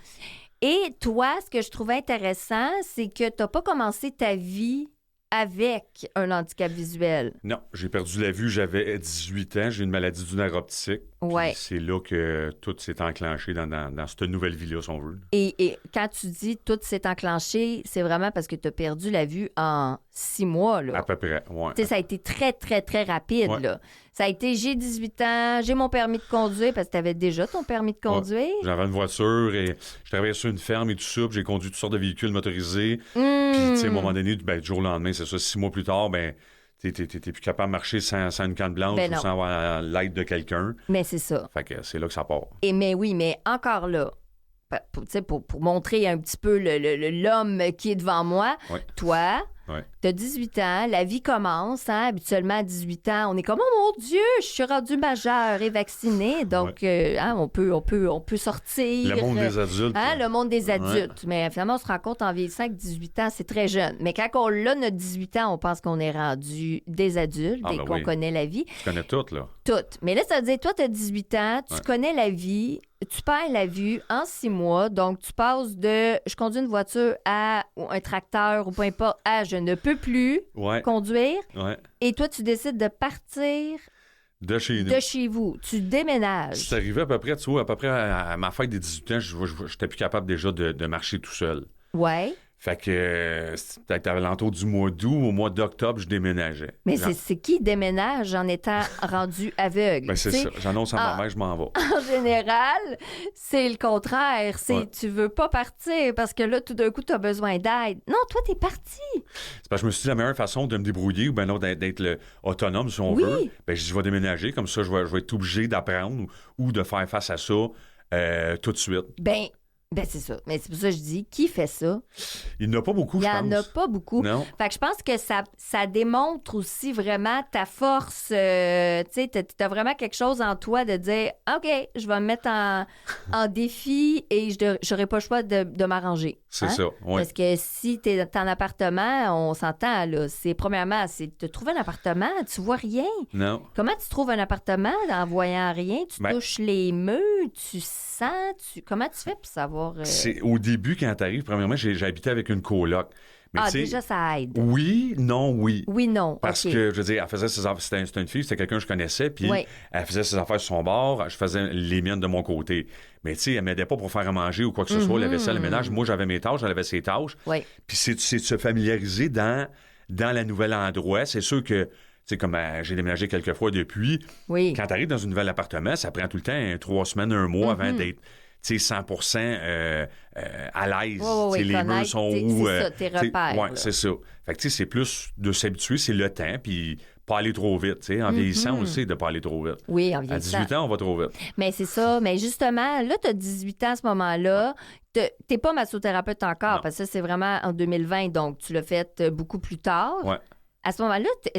Et toi, ce que je trouvais intéressant, c'est que tu n'as pas commencé ta vie avec un handicap visuel. Non, j'ai perdu la vue, j'avais 18 ans, j'ai une maladie du nerf optique. Ouais. C'est là que tout s'est enclenché dans cette nouvelle vie-là, si on veut. Et quand tu dis tout s'est enclenché, c'est vraiment parce que tu as perdu la vue en 6 mois. Là. À peu près, oui. Tu sais, ça a été très, très, très rapide. Ouais. Là. Ça a été, j'ai 18 ans, j'ai mon permis de conduire, parce que tu avais déjà ton permis de conduire. Ouais. J'avais une voiture et je travaillais sur une ferme et tout ça, puis j'ai conduit toutes sortes de véhicules motorisés. Puis, tu sais, à un moment donné, du jour au lendemain, c'est ça, 6 mois plus tard, t'es plus capable de marcher sans une canne blanche ou sans avoir l'aide de quelqu'un. Mais c'est ça. Fait que c'est là que ça part. Mais oui, mais encore là, pour montrer un petit peu l'homme qui est devant moi, toi, t'as 18 ans, la vie commence, hein, habituellement à 18 ans, on est comme, oh mon Dieu, je suis rendu majeur et vacciné, donc on peut sortir. Le monde des adultes. Le monde des adultes. Mais finalement, on se rend compte en vieillissant que 18 ans, c'est très jeune. Mais quand on a notre 18 ans, on pense qu'on est rendu des adultes et qu'on connaît la vie. Tu connais tout, là. Tout. Mais là, ça veut dire, toi, t'as 18 ans, tu connais la vie, tu perds la vue en 6 mois, donc tu passes de je conduis une voiture à ou un tracteur ou peu importe à je ne peux plus conduire. Ouais. Et toi, tu décides de partir De chez nous. De chez vous. Tu déménages. C'est arrivé à peu près, tu vois, à peu près à ma fête des 18 ans, j'étais plus capable déjà de marcher tout seul. Ouais. Fait que c'était à l'entour du mois d'août, au mois d'octobre, je déménageais. Mais c'est qui déménage en étant rendu aveugle? Ben c'est ça. J'annonce à ma mère, je m'en vais. En général, c'est le contraire. Tu veux pas partir parce que là, tout d'un coup, tu as besoin d'aide. Non, toi, t'es parti. C'est parce que je me suis dit la meilleure façon de me débrouiller ou bien non, d'être autonome, si on veut, ben je vais déménager. Comme ça, je vais être obligé d'apprendre ou de faire face à ça tout de suite. Ben, c'est ça. Mais c'est pour ça que je dis, qui fait ça? Il n'y en a pas beaucoup, je pense. Il n'y en a pas beaucoup. Non. Fait que je pense que ça démontre aussi vraiment ta force. Tu sais, tu as vraiment quelque chose en toi de dire, OK, je vais me mettre en défi et je n'aurai pas le choix de m'arranger. C'est ça, oui. Parce que si tu es en appartement, on s'entend, là. Premièrement, c'est de trouver un appartement, tu vois rien. Non. Comment tu trouves un appartement en voyant rien? Tu touches les murs, tu sens, comment tu fais pour savoir? C'est au début, quand tu arrives, premièrement, j'ai habité avec une coloc. Mais déjà, ça aide. Oui, non, oui. Oui, non. Parce que, je veux dire, elle faisait ses affaires. C'était une fille, c'était quelqu'un que je connaissais, puis elle faisait ses affaires sur son bord, je faisais les miennes de mon côté. Mais, tu sais, elle m'aidait pas pour faire à manger ou quoi que ce soit, la vaisselle, le ménage. Moi, j'avais mes tâches, elle avait ses tâches. Oui. Puis c'est de se familiariser dans la nouvelle endroit. C'est sûr que, tu sais, comme j'ai déménagé quelques fois depuis, quand tu arrives dans un nouvel appartement, ça prend tout le temps 3 semaines, 1 mois avant d'être 100% à l'aise. Les murs sont où. C'est ça, tes repères. Oui, c'est ça. Fait que c'est plus de s'habituer, c'est le temps, puis pas aller trop vite. En vieillissant, on le sait de pas aller trop vite. Oui, en vieillissant. À 18 ans, on va trop vite. Mais c'est ça. Mais justement, là, tu as 18 ans à ce moment-là. T'es pas massothérapeute encore, parce que ça, c'est vraiment en 2020, donc tu l'as fait beaucoup plus tard. Oui. À ce moment-là, tu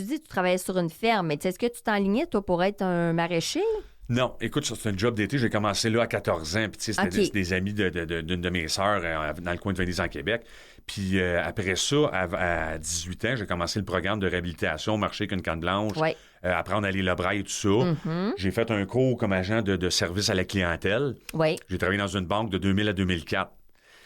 dis que tu travaillais sur une ferme, mais est-ce que tu t'enlignais, toi, pour être un maraîcher? Non, écoute, c'est un job d'été. J'ai commencé là à 14 ans. Puis, tu sais, c'était des amis d'une de mes sœurs dans le coin de Venise, en Québec. Puis, après ça, à 18 ans, j'ai commencé le programme de réhabilitation, marcher avec une canne blanche, apprendre à aller le braille et tout ça. J'ai fait un cours comme agent de service à la clientèle. J'ai travaillé dans une banque de 2000 à 2004.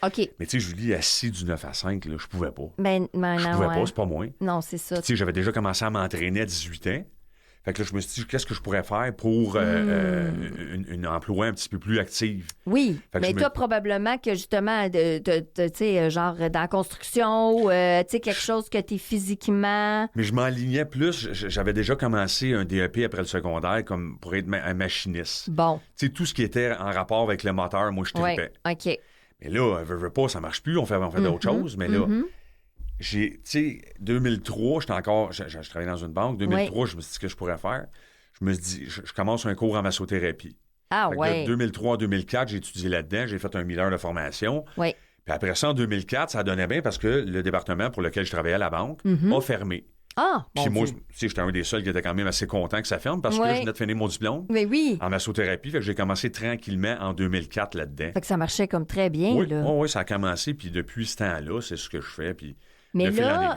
OK. Mais tu sais, Julie, assis du 9 à 5, là, je pouvais pas. Je pouvais pas, c'est pas moi. Non, c'est ça. Tu sais, j'avais déjà commencé à m'entraîner à 18 ans. Fait que là, je me suis dit, qu'est-ce que je pourrais faire pour une emploi un petit peu plus active? Oui, mais toi, probablement que justement, tu sais, genre dans la construction, tu sais, quelque chose que tu es physiquement... Mais je m'enlignais plus. J'avais déjà commencé un DEP après le secondaire comme pour être un machiniste. Bon. Tu sais, tout ce qui était en rapport avec le moteur, moi, je tripais. OK. Mais là, veux pas, ça marche plus, on fait d'autres choses, mais là... Tu sais, 2003, je travaillais dans une banque. 2003, je me suis dit ce que je pourrais faire. Je me suis dit, je commence un cours en massothérapie. Ah, ouais. De 2003 à 2004, j'ai étudié là-dedans. J'ai fait un 1000 heures de formation. Oui. Puis après ça, en 2004, ça donnait bien parce que le département pour lequel je travaillais à la banque a fermé. Ah, bon. Puis moi, tu sais, j'étais un des seuls qui était quand même assez content que ça ferme parce que je venais de finir mon diplôme. Mais oui. En massothérapie. Fait que j'ai commencé tranquillement en 2004 là-dedans. Fait que ça marchait comme très bien, là. Oui, ça a commencé. Puis depuis ce temps-là, c'est ce que je fais. Puis... Mais là,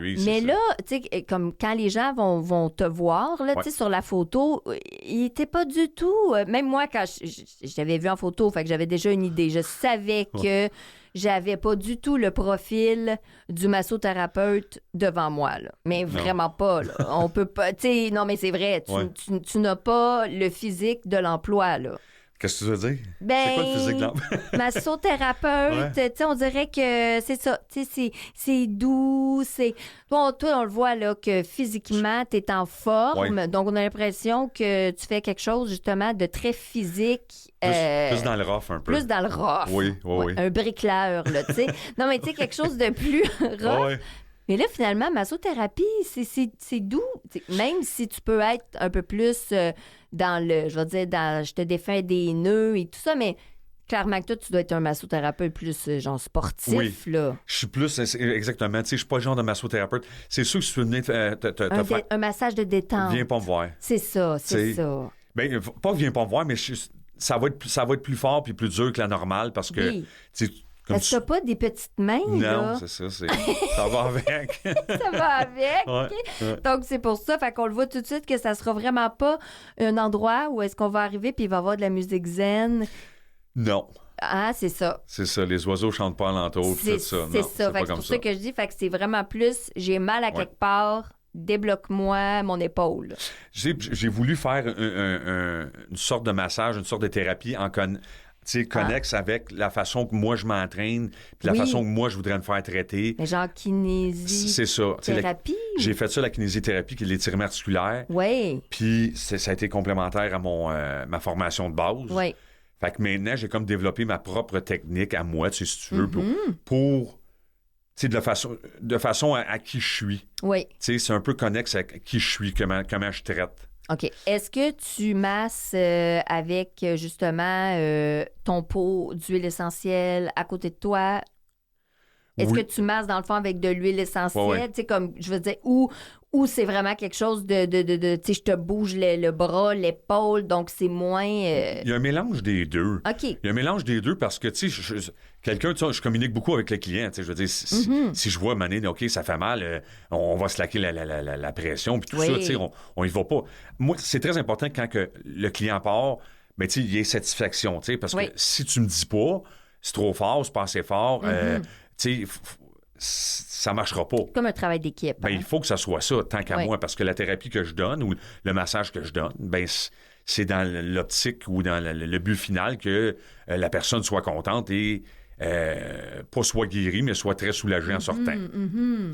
tu sais, comme quand les gens vont te voir, là, tu sais, sur la photo, il était pas du tout... même moi, quand je t'avais vu en photo, fait que j'avais déjà une idée. Je savais que j'avais pas du tout le profil du massothérapeute devant moi, là. Mais vraiment pas, là. On peut pas... Tu sais, non, mais c'est vrai, tu n'as pas le physique de l'emploi, là. Qu'est-ce que tu veux dire? C'est quoi le physique de l'emploi? Massothérapeute, tu sais, on dirait que c'est ça. Tu sais, c'est doux, c'est... Bon, toi, on le voit, là, que physiquement, tu es en forme. Donc, on a l'impression que tu fais quelque chose, justement, de très physique. Plus dans le rough, un peu. Plus dans le rough. Oui. Un bricoleur, là, tu sais. Non, mais tu sais, quelque chose de plus rough. Mais là, finalement, massothérapie, c'est doux. T'sais, même si tu peux être un peu plus dans le... Je vais dire, je te défais des nœuds et tout ça, mais clairement que toi, tu dois être un massothérapeute plus genre sportif, là. Je suis plus... Exactement. Tu sais, je suis pas le genre de massothérapeute. C'est sûr que si tu veux venir faire... Un massage de détente. Viens pas me voir. C'est ça. Bien, pas viens pas me voir, mais ça va être plus fort puis plus dur que la normale parce que... Parce que t'as pas des petites mains, là. Non, c'est ça. Ça va avec. Ça va avec. Ouais. Donc, c'est pour ça. Fait qu'on le voit tout de suite que ça sera vraiment pas un endroit où est-ce qu'on va arriver puis il va y avoir de la musique zen. Non. Ah, c'est ça. C'est ça. Les oiseaux chantent pas alentour. C'est ça. Fait que c'est pour ça que je dis, fait que c'est vraiment plus, j'ai mal à quelque part, débloque-moi mon épaule. J'ai voulu faire une sorte de massage, une sorte de thérapie connexe avec la façon que moi je m'entraîne, puis la façon que moi je voudrais me faire traiter. Mais genre C'est ça. Thérapie? J'ai fait ça, la kinésithérapie, qui est l'étirement articulaire. Oui. Puis ça a été complémentaire à ma formation de base. Oui. Fait que maintenant, j'ai comme développé ma propre technique à moi, si tu veux, pour de façon à qui je suis. Oui. C'est un peu connexe à qui je suis, comment je traite. OK. Est-ce que tu masses avec, justement, ton pot d'huile essentielle à côté de toi? Est-ce que tu masses, dans le fond, avec de l'huile essentielle? Tu sais, comme, je veux dire, ou c'est vraiment quelque chose de tu sais, je te bouge le bras, l'épaule, donc c'est moins... Il y a un mélange des deux. OK. Il y a un mélange des deux parce que, tu sais, je communique beaucoup avec le client. Tu sais, je veux dire, si je vois Mané, OK, ça fait mal, on va slacker la pression, puis tout ça, tu sais, on y va pas. Moi, c'est très important quand que le client part, ben, tu sais, il y ait satisfaction, tu sais, parce que si tu me dis pas, c'est trop fort, c'est pas assez fort, tu sais, ça marchera pas. Comme un travail d'équipe. Ben, il faut que ça soit ça, tant qu'à moi, parce que la thérapie que je donne ou le massage que je donne, ben, c'est dans l'optique ou dans le but final que la personne soit contente et pas soit guérie, mais soit très soulagée en sortant.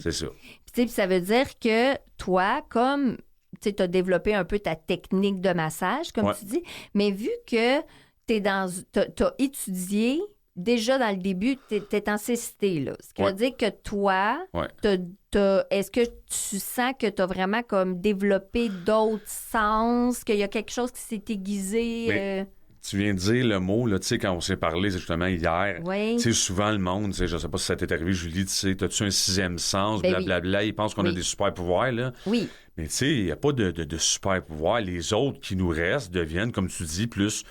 C'est ça. Puis ça veut dire que toi, comme tu as développé un peu ta technique de massage, comme tu dis, mais vu que t'as étudié... Déjà, dans le début, tu es en cécité, là. Ce qui veut dire que toi, est-ce que tu sens que tu as vraiment comme développé d'autres sens, qu'il y a quelque chose qui s'est aiguisé? Tu viens de dire le mot, là, tu sais, quand on s'est parlé justement hier, tu sais, souvent le monde, je sais pas si ça t'est arrivé, Julie, tu sais, t'as-tu un sixième sens, blablabla, ils pensent qu'on a des super pouvoirs, là. Oui. Mais tu sais, il n'y a pas de super pouvoirs. Les autres qui nous restent deviennent, comme tu dis, plus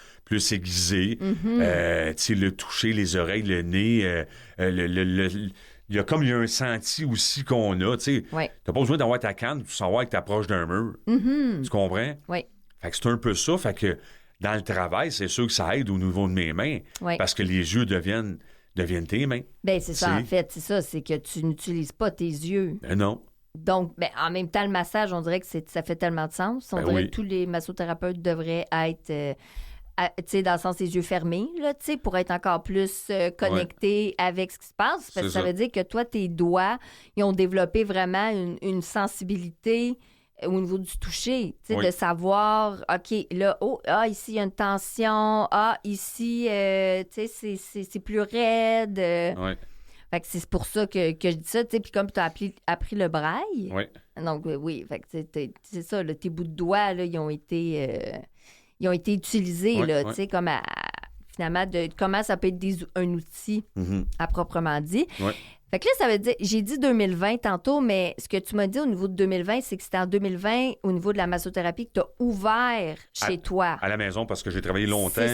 aiguisés. Tu sais, le toucher, les oreilles, le nez, il y a un senti aussi qu'on a, tu sais. T'as pas besoin d'avoir ta canne pour savoir que t'approches d'un mur. Tu comprends? Oui. Fait que c'est un peu ça, fait que dans le travail, c'est sûr que ça aide au niveau de mes mains, parce que les yeux deviennent tes mains. Bien, c'est ça, en fait, c'est que tu n'utilises pas tes yeux. Non. Donc, en même temps, le massage, on dirait que ça fait tellement de sens. On dirait que tous les massothérapeutes devraient être, tu sais, dans le sens des yeux fermés, là, tu sais, pour être encore plus connectés avec ce qui se passe. Parce que ça veut dire que toi, tes doigts, ils ont développé vraiment une sensibilité au niveau du toucher, tu sais, de savoir, OK, là, ici, il y a une tension, ici, tu sais, c'est plus raide. Fait que c'est pour ça que je dis ça, tu sais, puis comme tu as appris le braille, donc fait que c'est ça, là, tes bouts de doigts, là, ils ont été utilisés, là, tu sais, comme finalement, comment ça peut être un outil à proprement dit. Fait que là, ça veut dire, j'ai dit 2020 tantôt, mais ce que tu m'as dit au niveau de 2020, c'est que c'était en 2020, au niveau de la massothérapie, que tu as ouvert chez toi. À la maison, parce que j'ai travaillé longtemps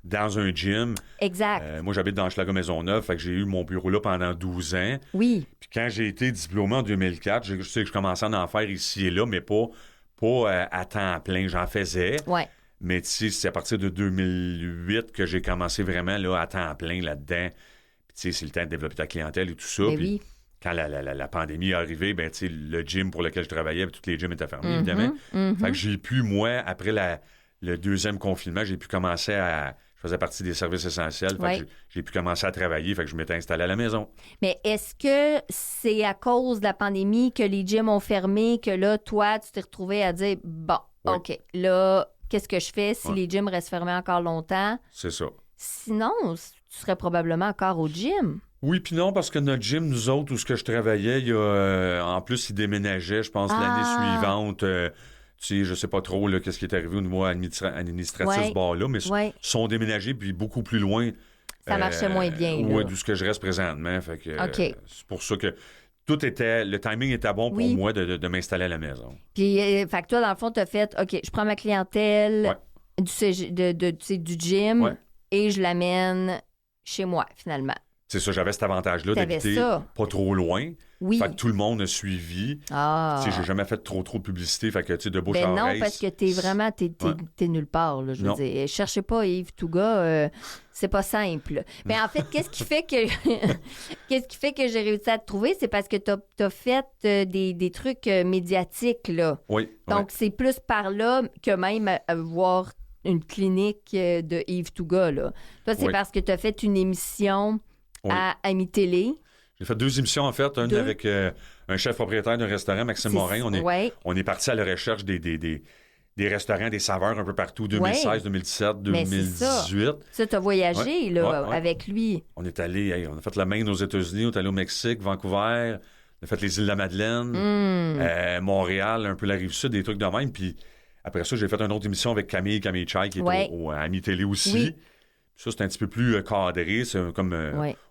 dans un gym. Exact. Moi, j'habite dans Hochelaga-Maisonneuve, fait que j'ai eu mon bureau là pendant 12 ans. Oui. Puis quand j'ai été diplômé en 2004, je sais que je commençais à en faire ici et là, mais pas à temps plein. J'en faisais. Ouais. Mais tu sais, c'est à partir de 2008 que j'ai commencé vraiment là, à temps plein là-dedans. Tu sais, c'est le temps de développer ta clientèle et tout ça. Puis quand la pandémie est arrivée, ben, tu sais, le gym pour lequel je travaillais, tous les gyms étaient fermés, évidemment. Fait que j'ai pu, moi, après le deuxième confinement, j'ai pu commencer je faisais partie des services essentiels. Fait que j'ai pu commencer à travailler. Fait que je m'étais installé à la maison. Mais est-ce que c'est à cause de la pandémie que les gyms ont fermé, que là, toi, tu t'es retrouvé à dire, bon, OK, là, qu'est-ce que je fais si les gyms restent fermés encore longtemps? C'est ça. Sinon, tu serais probablement encore au gym. Oui, puis non, parce que notre gym, nous autres, où ce que je travaillais, en plus, il déménageait, je pense, l'année suivante. Tu sais, je sais pas trop qu'est-ce qui est arrivé au niveau administratif ce bar-là, mais sont déménagés, puis beaucoup plus loin. Ça marchait moins bien. Oui, d'où ce que je reste présentement. Fait que c'est pour ça que le timing était bon pour moi de m'installer à la maison. Puis, fait que toi, dans le fond, tu as fait, OK, je prends ma clientèle du gym et je l'amène chez moi, finalement. C'est ça, j'avais cet avantage-là d'habiter pas trop loin. Oui. Fait que tout le monde a suivi. Ah. Tu sais, j'ai jamais fait trop de publicité. Fait que, tu sais, de bouche Ben à non, oreille. parce que t'es nulle part, là, je veux dire. Cherchez pas Yves Touga, c'est pas simple. Mais en fait, qu'est-ce qui fait que j'ai réussi à te trouver? C'est parce que t'as fait des trucs médiatiques, là. Oui. Donc, c'est plus par là que même voir une clinique de Yves Touga, là. Toi, c'est parce que t'as fait une émission à Ami Télé. J'ai fait 2 émissions, en fait. Une avec un chef propriétaire d'un restaurant, Maxime Morin. On est parti à la recherche des restaurants, des saveurs un peu partout, 2016, 2017, 2018. Ça, t'as voyagé avec lui. On est allé, on a fait la Maine aux États-Unis, on est allé au Mexique, Vancouver, on a fait les îles de la Madeleine, Montréal, un peu la Rive-Sud, des trucs de même. Puis après ça, j'ai fait une autre émission avec Camille Chai, qui est au Ami Télé aussi. Oui. Ça, c'est un petit peu plus cadré. C'est comme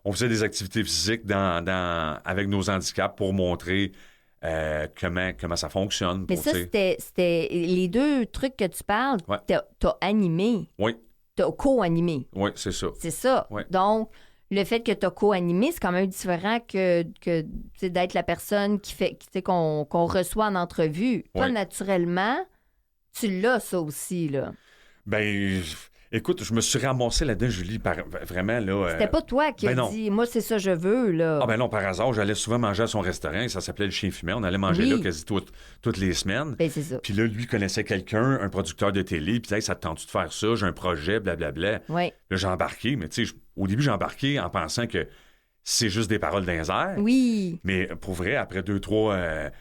on faisait des activités physiques avec nos handicaps pour montrer comment ça fonctionne. Mais ça, c'était les 2 trucs que tu parles, t'as animé. Oui. T'as co-animé. Oui, c'est ça. C'est ça. Oui. Donc, le fait que t'as co-animé, c'est quand même différent que d'être la personne qu'on reçoit en entrevue. Toi, naturellement, tu l'as, ça aussi, là. Ben... Écoute, je me suis ramassé là-dedans, Julie, vraiment, là... C'était pas toi qui as dit « Moi, c'est ça, je veux », là. Ah ben non, par hasard, j'allais souvent manger à son restaurant, ça s'appelait Le Chien Fumé. On allait manger là quasi toutes les semaines. Ben, c'est ça. Puis là, lui connaissait quelqu'un, un producteur de télé, puis ça te tente-tu de faire ça? J'ai un projet, blablabla. Oui. Là, j'ai embarqué, mais tu sais, au début, j'ai embarqué en pensant que c'est juste des paroles d'un air. Oui. Mais pour vrai, après 2-3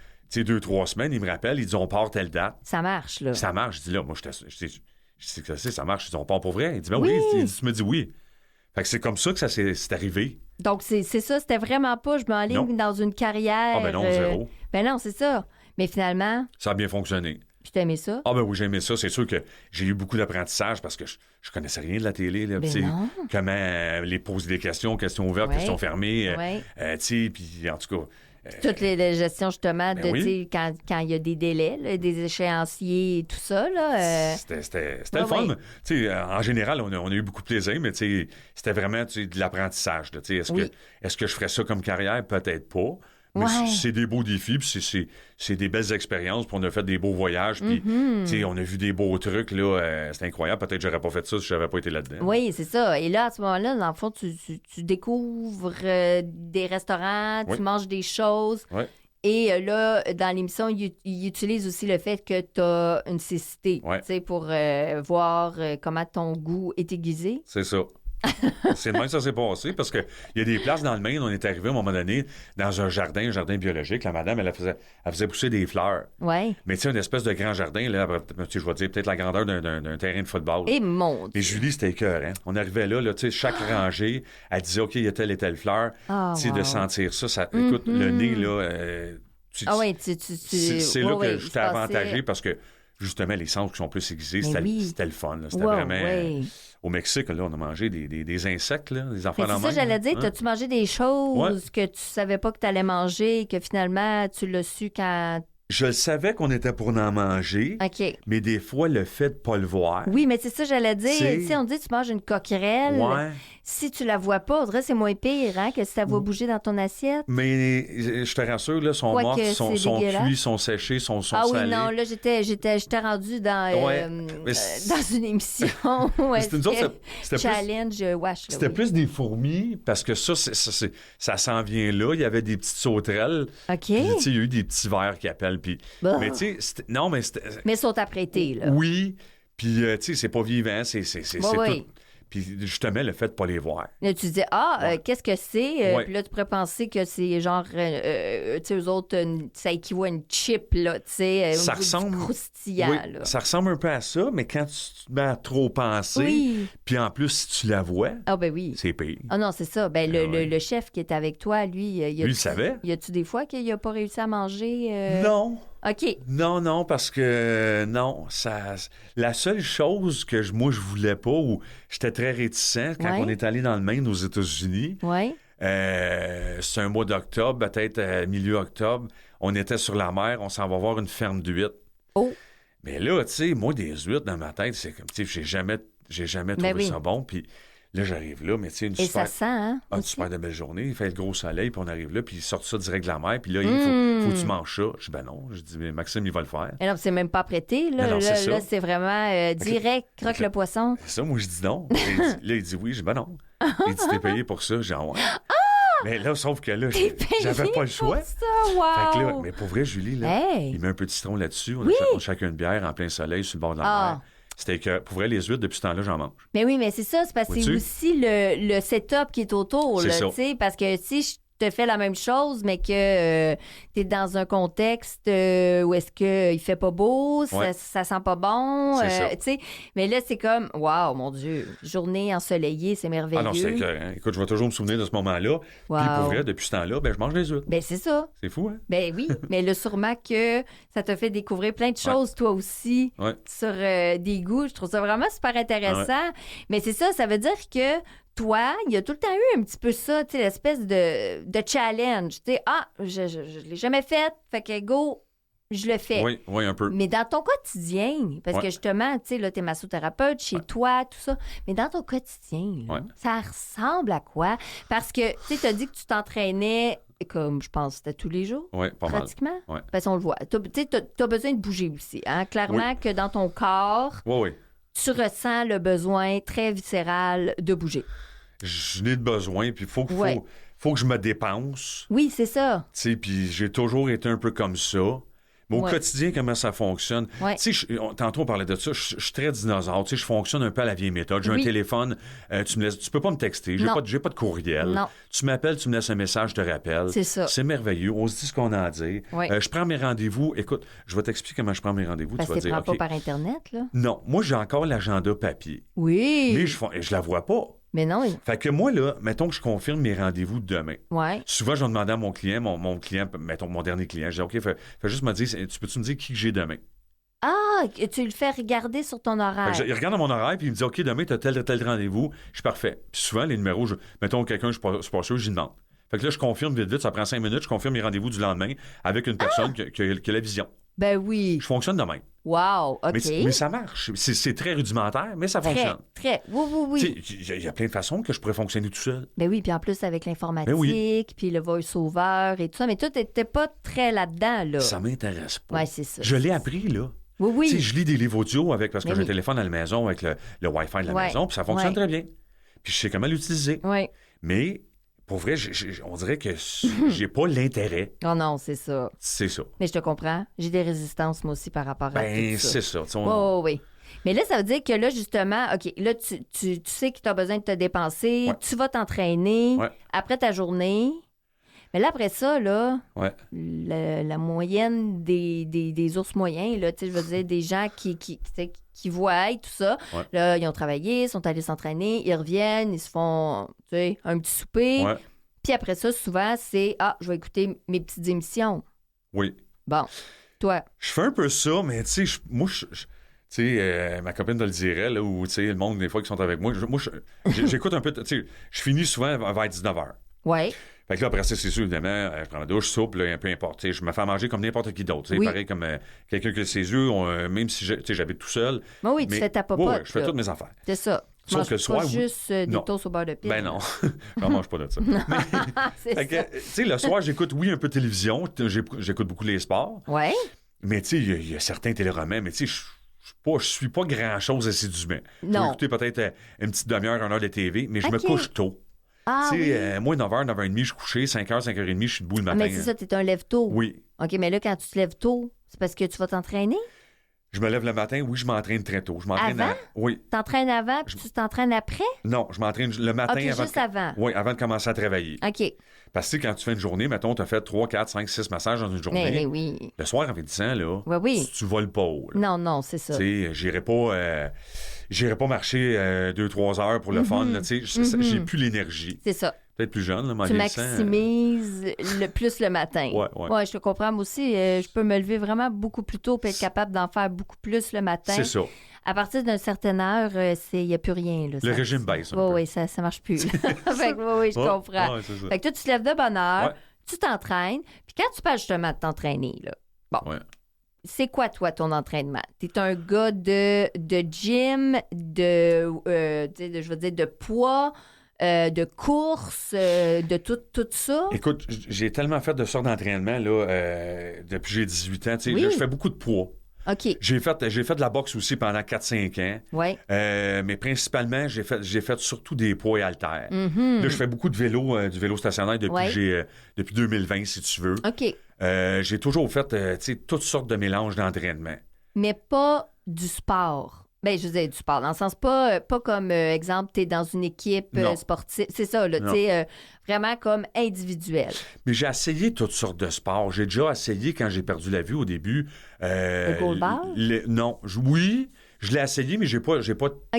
semaines, il me rappelle, il dit « On part telle date. » Ça marche, là. Ça marche. Je dis là, moi, je sais que ça marche. Ils ont pas pour vrai. Il dit, ben oui. Tu me dis oui. Fait que c'est comme ça que ça s'est arrivé. Donc, c'est ça. C'était vraiment pas, je m'enligne dans une carrière. Ah, ben non, zéro. Ben non, c'est ça. Mais finalement. Ça a bien fonctionné. Puis t'as aimé ça? Ah, ben oui, j'ai aimé ça. C'est sûr que j'ai eu beaucoup d'apprentissage parce que je connaissais rien de la télé. Là, non. Comment les poser des questions ouvertes, questions fermées. Puis en tout cas. Toutes les gestions, justement, quand il y a des délais, là, des échéanciers et tout ça. Là, C'était le fun. En général, on a eu beaucoup de plaisir, mais c'était vraiment de l'apprentissage. Est-ce que je ferais ça comme carrière? Peut-être pas. Mais c'est des beaux défis, puis c'est des belles expériences, puis on a fait des beaux voyages, puis on a vu des beaux trucs, là, c'est incroyable. Peut-être que j'aurais pas fait ça si j'avais pas été là-dedans. Oui, c'est ça. Et là, à ce moment-là, dans le fond, tu découvres des restaurants, tu manges des choses. Oui. Et là, dans l'émission, il utilise aussi le fait que tu as une cécité, pour voir comment ton goût est aiguisé. C'est ça. C'est de même que ça s'est passé parce qu'il y a des places dans le Maine, on est arrivé à un moment donné dans un jardin biologique. La madame, elle faisait pousser des fleurs. Ouais. Mais tu sais, une espèce de grand jardin, là, je vais dire peut-être la grandeur d'un terrain de football. Et mon Dieu. Mais Julie, c'était écœurant. On arrivait là, tu sais, chaque rangée, elle disait, OK, il y a telle et telle fleur. Tu sais, de sentir ça. Écoute, le nez, là... c'est là que j'étais avantagé parce que justement, les sens qui sont plus aiguisés, c'était le fun. Là. C'était vraiment... Au Mexique, là, on a mangé des insectes, là, des enfants dans le même. C'est ça, j'allais dire. T'as-tu mangé des choses que tu savais pas que tu allais manger et que finalement, tu l'as su quand... Je le savais qu'on était pour en manger, mais des fois, le fait de ne pas le voir... Oui, mais c'est ça, j'allais dire. Tu sais, on dit tu manges une coquerelle. Ouais. Si tu la vois pas, on dirait que c'est moins pire que si tu la vois bouger dans ton assiette. Mais je te rassure, là, sont morts, sont cuits, sont séchés, sont salés. Ah oui, non, là, j'étais rendue dans une émission. C'était challenge wash. C'était plus des fourmis, parce que ça s'en vient là. Il y avait des petites sauterelles. OK. Puis, il y a eu des petits vers qui appellent. Puis, mais tu sais, non, mais c'était... Mais ils sont apprêtés, là. Oui, puis tu sais, c'est pas vivant, c'est tout... Puis justement, le fait de ne pas les voir. Là, tu dis, qu'est-ce que c'est? Puis là, tu pourrais penser que c'est genre, tu sais, eux autres, ça équivaut à une chip, là, tu sais, ça ressemble, croustillant, là. Ça ressemble un peu à ça, mais quand tu te mets à trop penser, puis en plus, si tu la vois, c'est pire. Ah non, c'est ça. Ben, le chef qui est avec toi, lui, lui, il savait. Y a-tu des fois qu'il n'a pas réussi à manger? Non. OK. Non, parce que la seule chose que moi je voulais pas, ou j'étais très réticent quand on est allé dans le Maine aux États-Unis. C'est un mois d'octobre, peut-être milieu octobre. On était sur la mer, on s'en va voir une ferme d'huîtres. Oh. Mais là, tu sais, moi, des huîtres dans ma tête, c'est comme, tu sais, j'ai jamais trouvé ça bon. Puis Là, j'arrive là, mais tu sais, Et ça sent, hein? Une super de belle journée. Il fait le gros soleil, puis on arrive là, puis ils sortent ça direct de la mer, puis là, il faut que tu manges ça. Je dis, ben non. Je dis, mais Maxime, il va le faire. Mais non, c'est même pas prêté, là. Non, là, c'est vraiment direct, croque le poisson. C'est ça, moi, je dis non. Là, il dit oui. Je dis, ben non. Il dit, t'es payé pour ça. J'ai dit, ouais. Mais là, sauf que là, j'avais pas le choix. Ça, wow. Fait que là, mais pour vrai, Julie, là, il met un petit citron là-dessus. On a chacun une bière en plein soleil sur le bord de la mer. C'était que, pour vrai, les huîtres, depuis ce temps-là, j'en mange. Mais oui, mais c'est ça. C'est parce que c'est aussi le setup qui est autour. C'est ça. Parce que si je te fais la même chose, mais que tu es dans un contexte où est-ce qu'il fait pas beau, ça sent pas bon. Mais là, c'est comme, wow, mon Dieu, journée ensoleillée, c'est merveilleux. Ah non, c'est que, écoute, je vais toujours me souvenir de ce moment-là. Wow. Puis pour vrai, depuis ce temps-là, ben, je mange les huîtres. Ben, c'est ça. C'est fou, hein? Ben oui, mais là, sûrement que ça t'a fait découvrir plein de choses, toi aussi, sur des goûts. Je trouve ça vraiment super intéressant. Mais c'est ça, ça veut dire que toi, il y a tout le temps eu un petit peu ça, tu sais, l'espèce de challenge. Tu sais, je l'ai jamais fait, fait que go, je le fais. Oui, un peu. Mais dans ton quotidien, parce que justement, tu sais, là, t'es massothérapeute chez toi, tout ça, mais dans ton quotidien, là, ça ressemble à quoi? Parce que, tu sais, t'as dit que tu t'entraînais comme, je pense, c'était tous les jours? Oui, pas pratiquement? mal. Ouais. Parce qu'on le voit. Tu sais, t'as besoin de bouger aussi, hein? Clairement que dans ton corps... Oui. Tu ressens le besoin très viscéral de bouger. Je n'ai de besoin, puis il faut que je me dépense. Oui, c'est ça. Tu sais, puis j'ai toujours été un peu comme ça. Mais au quotidien, comment ça fonctionne? Tu sais, tantôt, on parlait de ça, je suis très dinosaure. Tu sais, je fonctionne un peu à la vieille méthode. J'ai un téléphone, tu peux pas me texter, j'ai pas de courriel. Non. Tu m'appelles, tu me laisses un message, je te rappelle. C'est ça. C'est merveilleux. On se dit ce qu'on a à dire. Je prends mes rendez-vous. Écoute, je vais t'expliquer comment je prends mes rendez-vous. Parce tu vas que tu dire, prends pas par Internet, là? Non. Moi, j'ai encore l'agenda papier. Oui. Mais je la vois pas. Mais non. Fait que moi, là, mettons que je confirme mes rendez-vous demain. Ouais. Souvent, je vais demander à mon client, mon client, mettons mon dernier client, je dis, OK, fais juste me dire, peux-tu me dire qui j'ai demain? Ah, tu le fais regarder sur ton horaire. Il regarde dans mon horaire, puis il me dit, OK, demain, tu as tel rendez-vous, je suis parfait. Puis souvent, les numéros, mettons quelqu'un, je suis pas sûr, j'y demande. Fait que là, je confirme vite, ça prend 5 minutes, je confirme mes rendez-vous du lendemain avec une personne qui a la vision. Ben oui. Je fonctionne de même. Wow, OK. Mais ça marche. C'est très rudimentaire, mais ça fonctionne. Très. Oui. Il y a plein de façons que je pourrais fonctionner tout seul. Ben oui, puis en plus avec l'informatique, puis le voice-over et tout ça. Mais toi, t'étais pas très là-dedans, là. Ça m'intéresse pas. Ouais, c'est ça. Je l'ai appris, là. Oui. Tu sais, je lis des livres audio parce que j'ai un téléphone à la maison avec le Wi-Fi de la maison, puis ça fonctionne très bien. Puis je sais comment l'utiliser. Oui. Mais pour vrai, on dirait que j'ai pas l'intérêt. Oh non, c'est ça. C'est ça. Mais je te comprends. J'ai des résistances, moi aussi, par rapport à tout ça. Ben, c'est ça. Oui. Mais là, ça veut dire que là, justement, OK, là, tu sais que tu as besoin de te dépenser, tu vas t'entraîner après ta journée. Mais là, après ça, là, la moyenne des ours moyens, là, tu sais, je veux dire, des gens qui voient tout ça, là, ils ont travaillé, ils sont allés s'entraîner, ils reviennent, ils se font, tu sais, un petit souper. Puis après ça, souvent, c'est, je vais écouter mes petites émissions. Oui. Bon, toi? Je fais un peu ça, mais tu sais, moi, tu sais, ma copine te le dirait, là, ou tu sais, le monde, des fois, qui sont avec moi, j'écoute un peu, tu sais, je finis souvent vers 19h. Oui. Fait que là, après ça, c'est sûr, évidemment, je prends ma douche, soupe, là, peu importe. Je me fais manger comme n'importe qui d'autre. Pareil comme quelqu'un qui a ses yeux, même si j'habite tout seul. Ben oui, tu fais ta popote. Oui, je fais toutes mes affaires. C'est ça. Sauf que le soir, pas juste des toasts au beurre de pile. Ben non, j'en mange pas de ça. Fait que, tu sais, le soir, j'écoute, un peu de télévision. J'écoute beaucoup les sports. Oui. Mais tu sais, il y a certains téléromans, mais tu sais, je suis pas grand-chose assidûment. Non. Je vais écouter peut-être une petite demi-heure, 1 heure de TV, mais je me couche tôt. Tu sais, moi, 9h, 9h30, je suis couché, 5h, 5h30, je suis debout le matin. Mais c'est ça, t'es un lève-tôt. Oui. OK, mais là, quand tu te lèves tôt, c'est parce que tu vas t'entraîner? Je me lève le matin, oui, je m'entraîne très tôt. Je m'entraîne avant? Oui. T'entraînes avant, puis tu t'entraînes après? Non, je m'entraîne le matin avant. Juste avant? Oui, avant de commencer à travailler. OK. Parce que quand tu fais une journée, mettons, tu as fait 3, 4, 5, 6 massages dans une journée. Mais oui. Le soir, en finissant, là, tu voles pas haut. Non, c'est ça. Tu sais, j'irai pas marcher 2-3 heures pour le fun. Tu sais, j'ai plus l'énergie. C'est ça. Peut-être plus jeune, là, tu maximises le plus le matin. Ouais, je te comprends. Moi aussi, je peux me lever vraiment beaucoup plus tôt et être capable d'en faire beaucoup plus le matin. C'est ça. À partir d'une certaine heure, il n'y a plus rien. Là, le régime baisse. Oui, ça ne marche plus. Fait que, oui, je comprends. Ouais, c'est ça. Fait que toi, tu te lèves de bonne heure, tu t'entraînes, puis quand tu parles justement de t'entraîner, là, bon, c'est quoi, toi, ton entraînement? T'es un gars de gym, je veux dire, de poids, de course, de tout ça? Écoute, j'ai tellement fait de sortes d'entraînement là, depuis que j'ai 18 ans. Oui. Là, je fais beaucoup de poids. OK. J'ai fait de la boxe aussi pendant 4-5 ans. Oui. Mais principalement, j'ai fait surtout des poids et haltères. Mm-hmm. Là, je fais beaucoup de vélo, du vélo stationnaire depuis 2020, si tu veux. OK. J'ai toujours fait toutes sortes de mélanges d'entraînement. Mais pas du sport. Ben, je veux dire, du sport. Dans le sens, pas comme, exemple, tu es dans une équipe sportive. C'est ça, là, tu sais, vraiment comme individuel. Mais j'ai essayé toutes sortes de sports. J'ai déjà essayé, quand j'ai perdu la vue au début... le goalball? Non. Oui, je l'ai essayé, mais j'ai pas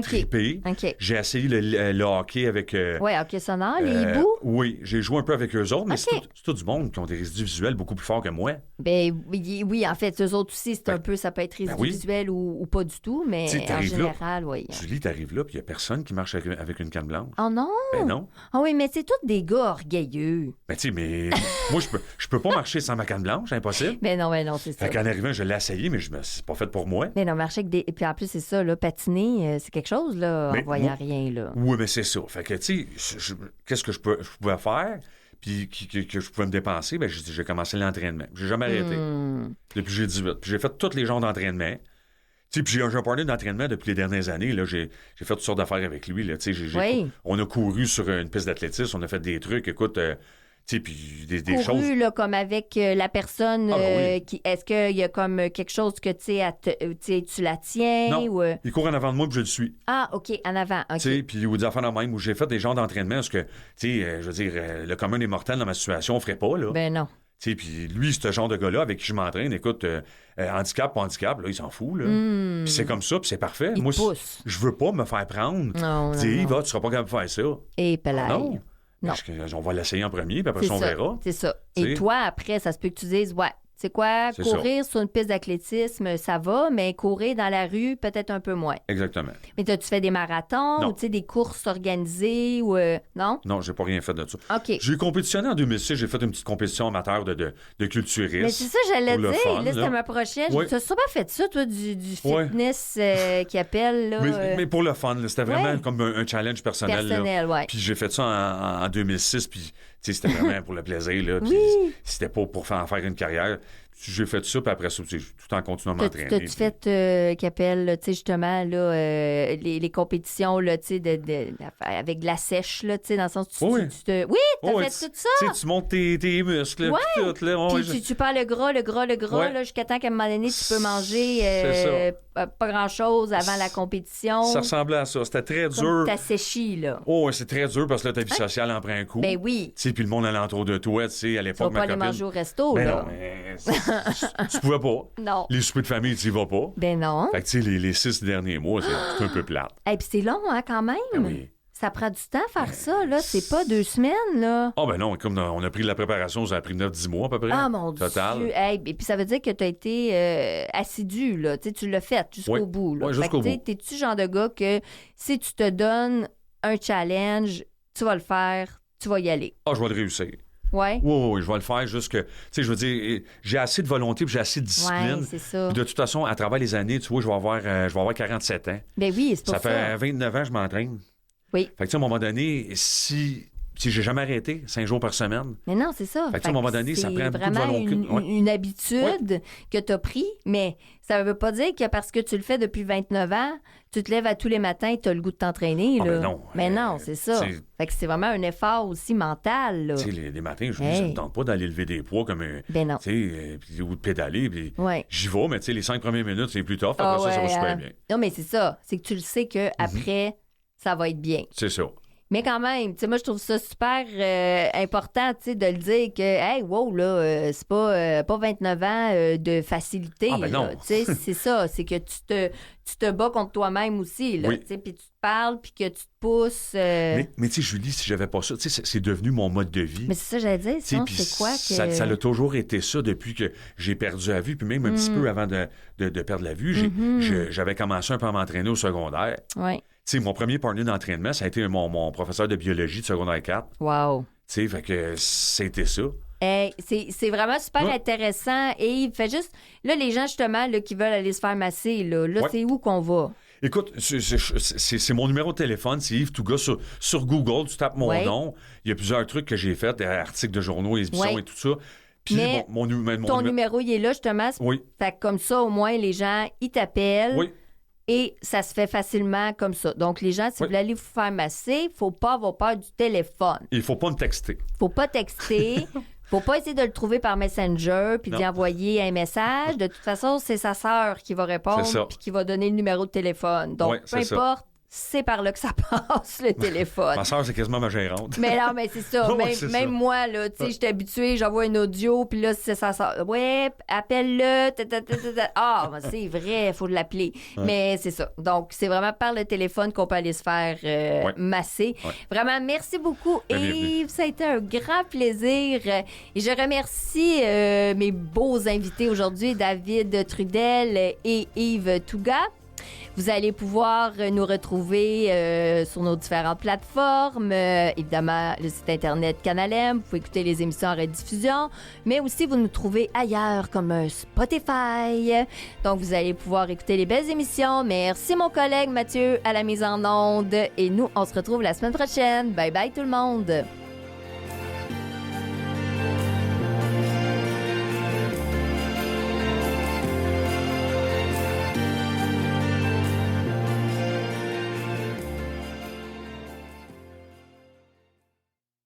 trippé. OK. J'ai essayé le hockey avec... Oui, hockey sonore, les hiboux? Oui, j'ai joué un peu avec eux autres, mais c'est tout du monde qui ont des résidus visuels beaucoup plus forts que moi. Ben oui, en fait, eux autres aussi, c'est un peu, ça peut être résiduel ou pas du tout, mais en général, oui. Julie, t'arrives là, puis il n'y a personne qui marche avec une canne blanche. Oh non? Ben non. Ah oui, mais c'est tous des gars orgueilleux. Ben tu sais, mais moi, je peux pas marcher sans ma canne blanche, impossible. Ben non, c'est ça. Fait qu'en arrivant, je l'ai essayé, mais c'est pas fait pour moi. Mais non, marcher avec des... Et puis en plus, c'est ça, là, patiner, c'est quelque chose, là, en voyant rien, là. Oui, mais c'est ça. Fait que, tu sais, qu'est-ce que je pouvais faire? Puis que je pouvais me dépenser, ben j'ai commencé l'entraînement. J'ai jamais arrêté. Depuis que j'ai 18. Puis j'ai fait tous les genres d'entraînement. Tu sais, puis j'ai un partenaire d'entraînement depuis les dernières années. Là, j'ai fait toutes sortes d'affaires avec lui. Là, tu sais, on a couru sur une piste d'athlétisme, on a fait des trucs, écoute... tu sais, puis des choses... Couru, là, comme avec la personne qui... Est-ce qu'il y a comme quelque chose que, tu la tiens? Non, ou... il court en avant de moi, puis je le suis. Ah, OK, en avant, OK. Tu sais, puis ou des affaires de même, où j'ai fait des genres d'entraînement, parce que, tu sais, je veux dire, le commun des mortels dans ma situation, on ferait pas, là. Ben non. Tu sais, puis lui, ce genre de gars-là avec qui je m'entraîne, écoute, handicap, pas handicap, là, il s'en fout, là. Puis c'est comme ça, puis c'est parfait. Il moi, pousse. je veux pas me faire prendre. Non, tu sais, va, tu seras pas capable de faire ça. Et pelaille. Non. Non. On va l'essayer en premier, puis après ça, on verra. C'est ça. T'sais. Et toi, après, ça se peut que tu dises, ouais, tu sais quoi, courir sur une piste d'athlétisme, ça va, mais courir dans la rue, peut-être un peu moins. Exactement. Mais tu fais des marathons ou des courses organisées ou non? Non, j'ai pas rien fait de ça. OK. J'ai compétitionné en 2006, j'ai fait une petite compétition amateur de culturisme. Mais c'est ça, j'allais dire. Fun, là, c'était ma prochaine. Oui. Tu as sûrement fait ça, toi, du fitness qui appelle. Là, mais pour le fun, là, c'était vraiment comme un challenge personnel. Oui. Puis j'ai fait ça en 2006, puis c'était vraiment pour le plaisir. Là, puis c'était pas pour en faire une carrière. J'ai fait ça, puis après ça, tout en continuant à m'entraîner. T'as-tu fait, qu'appelle, justement, là, les compétitions, là, avec de la sèche, là, dans le sens où tu te... Oui, t'as fait tout ça! Tu montes tes muscles, puis tout, là. Puis tu perds le gras, là, jusqu'à temps qu'à un moment donné, tu peux manger pas grand-chose avant la compétition. Ça ressemblait à ça. C'était très dur. T'as séché, là. Oh, c'est très dur, parce que là, ta vie sociale en prend un coup. Ben oui. Puis le monde alentour de toi, tu sais, à l'époque, ma copine... Tu vas pas aller manger au resto, là. Non, mais... tu pouvais pas. Non. Les soupers de famille, tu y vas pas. Ben non. Fait que, tu sais, les 6 derniers mois, c'est un peu plate. Et puis c'est long, hein, quand même. Ah oui. Ça prend du temps à faire ça, là. C'est pas 2 semaines, là. Ah, ben non, comme on a pris de la préparation, ça a pris 9-10 mois à peu près. Ah, mon total. Dieu. Hey, et puis ça veut dire que tu as été assidu, là. Tu sais, tu l'as fait jusqu'au bout, là. Oui, jusqu'au bout. T'es-tu le genre de gars que si tu te donnes un challenge, tu vas le faire, tu vas y aller? Ah, je vais le réussir. Ouais. Oui, je vais le faire juste que, tu sais, je veux dire, j'ai assez de volonté puis j'ai assez de discipline. Ouais, c'est ça. Puis de toute façon, à travers les années, tu vois, je vais avoir 47 ans. Ben oui, c'est pour ça. Ça fait 29 ans que je m'entraîne. Oui. Fait que, tu sais, à un moment donné, si j'ai jamais arrêté, 5 jours par semaine. Mais non, c'est ça. Fait que, à un moment donné, ça prend beaucoup de volonté. C'est une habitude que tu as pris, mais ça veut pas dire que parce que tu le fais depuis 29 ans, tu te lèves à tous les matins et tu as le goût de t'entraîner. Ah, là. ben non. Mais non, c'est ça. Fait que c'est vraiment un effort aussi mental. Là. Tu sais, les matins, je ne me tente pas d'aller lever des poids comme un. Ben non. Tu sais, ou de pédaler. Puis ouais. J'y vais, mais tu sais, les 5 premières minutes, c'est plus tough. Après ça va super bien. Non, mais c'est ça. C'est que tu le sais qu'après, ça va être bien. C'est ça. Mais quand même, tu sais, moi, je trouve ça super important, tu sais, de le dire que, hey, wow, là, c'est pas 29 ans de facilité. Ah, ben non. Tu sais, c'est ça. C'est que tu te bats contre toi-même aussi, là. Oui. Tu sais, puis tu te parles, puis que tu te pousses. Mais tu sais, Julie, si j'avais pas ça, tu sais, c'est devenu mon mode de vie. Mais c'est ça, j'allais dire. Sinon, c'est quoi que. Ça a toujours été ça depuis que j'ai perdu la vue, puis même un petit peu avant de perdre la vue. J'avais commencé un peu à m'entraîner au secondaire. Oui. Tu sais, mon premier partenaire d'entraînement, ça a été mon professeur de biologie de secondaire 4. Wow. Tu sais, fait que c'était ça. C'est vraiment super intéressant. Et il fait juste... Là, les gens, justement, là, qui veulent aller se faire masser, là c'est où qu'on va? Écoute, c'est mon numéro de téléphone, c'est Yves Touga. Sur Google, tu tapes mon nom. Il y a plusieurs trucs que j'ai faits, des articles de journaux, émissions et tout ça. Puis mais ton numéro, il est là, justement. Oui. Fait que comme ça, au moins, les gens, ils t'appellent. Oui. Et ça se fait facilement comme ça. Donc, les gens, si vous voulez aller vous faire masser, il ne faut pas avoir peur du téléphone. Il ne faut pas me texter. Il ne faut pas texter. Faut pas essayer de le trouver par Messenger puis d'y envoyer un message. De toute façon, c'est sa sœur qui va répondre puis qui va donner le numéro de téléphone. Donc, peu importe, c'est par là que ça passe, le téléphone. Ma sœur, c'est quasiment ma gérante. Mais non, mais c'est ça. Même moi, là, tu sais, j'étais habituée, j'envoie un audio, puis là, c'est sa sœur. Ouais, appelle-le. Ah, c'est vrai, il faut l'appeler. Ouais. Mais c'est ça. Donc, c'est vraiment par le téléphone qu'on peut aller se faire masser. Ouais. Vraiment, merci beaucoup, Yves. Ça a été un grand plaisir. Et je remercie mes beaux invités aujourd'hui, David Trudel et Yves Touga. Vous allez pouvoir nous retrouver sur nos différentes plateformes. Évidemment, le site Internet Canal M. Vous pouvez écouter les émissions en rediffusion. Mais aussi, vous nous trouvez ailleurs comme Spotify. Donc, vous allez pouvoir écouter les belles émissions. Merci, mon collègue Mathieu, à la mise en onde. Et nous, on se retrouve la semaine prochaine. Bye bye, tout le monde.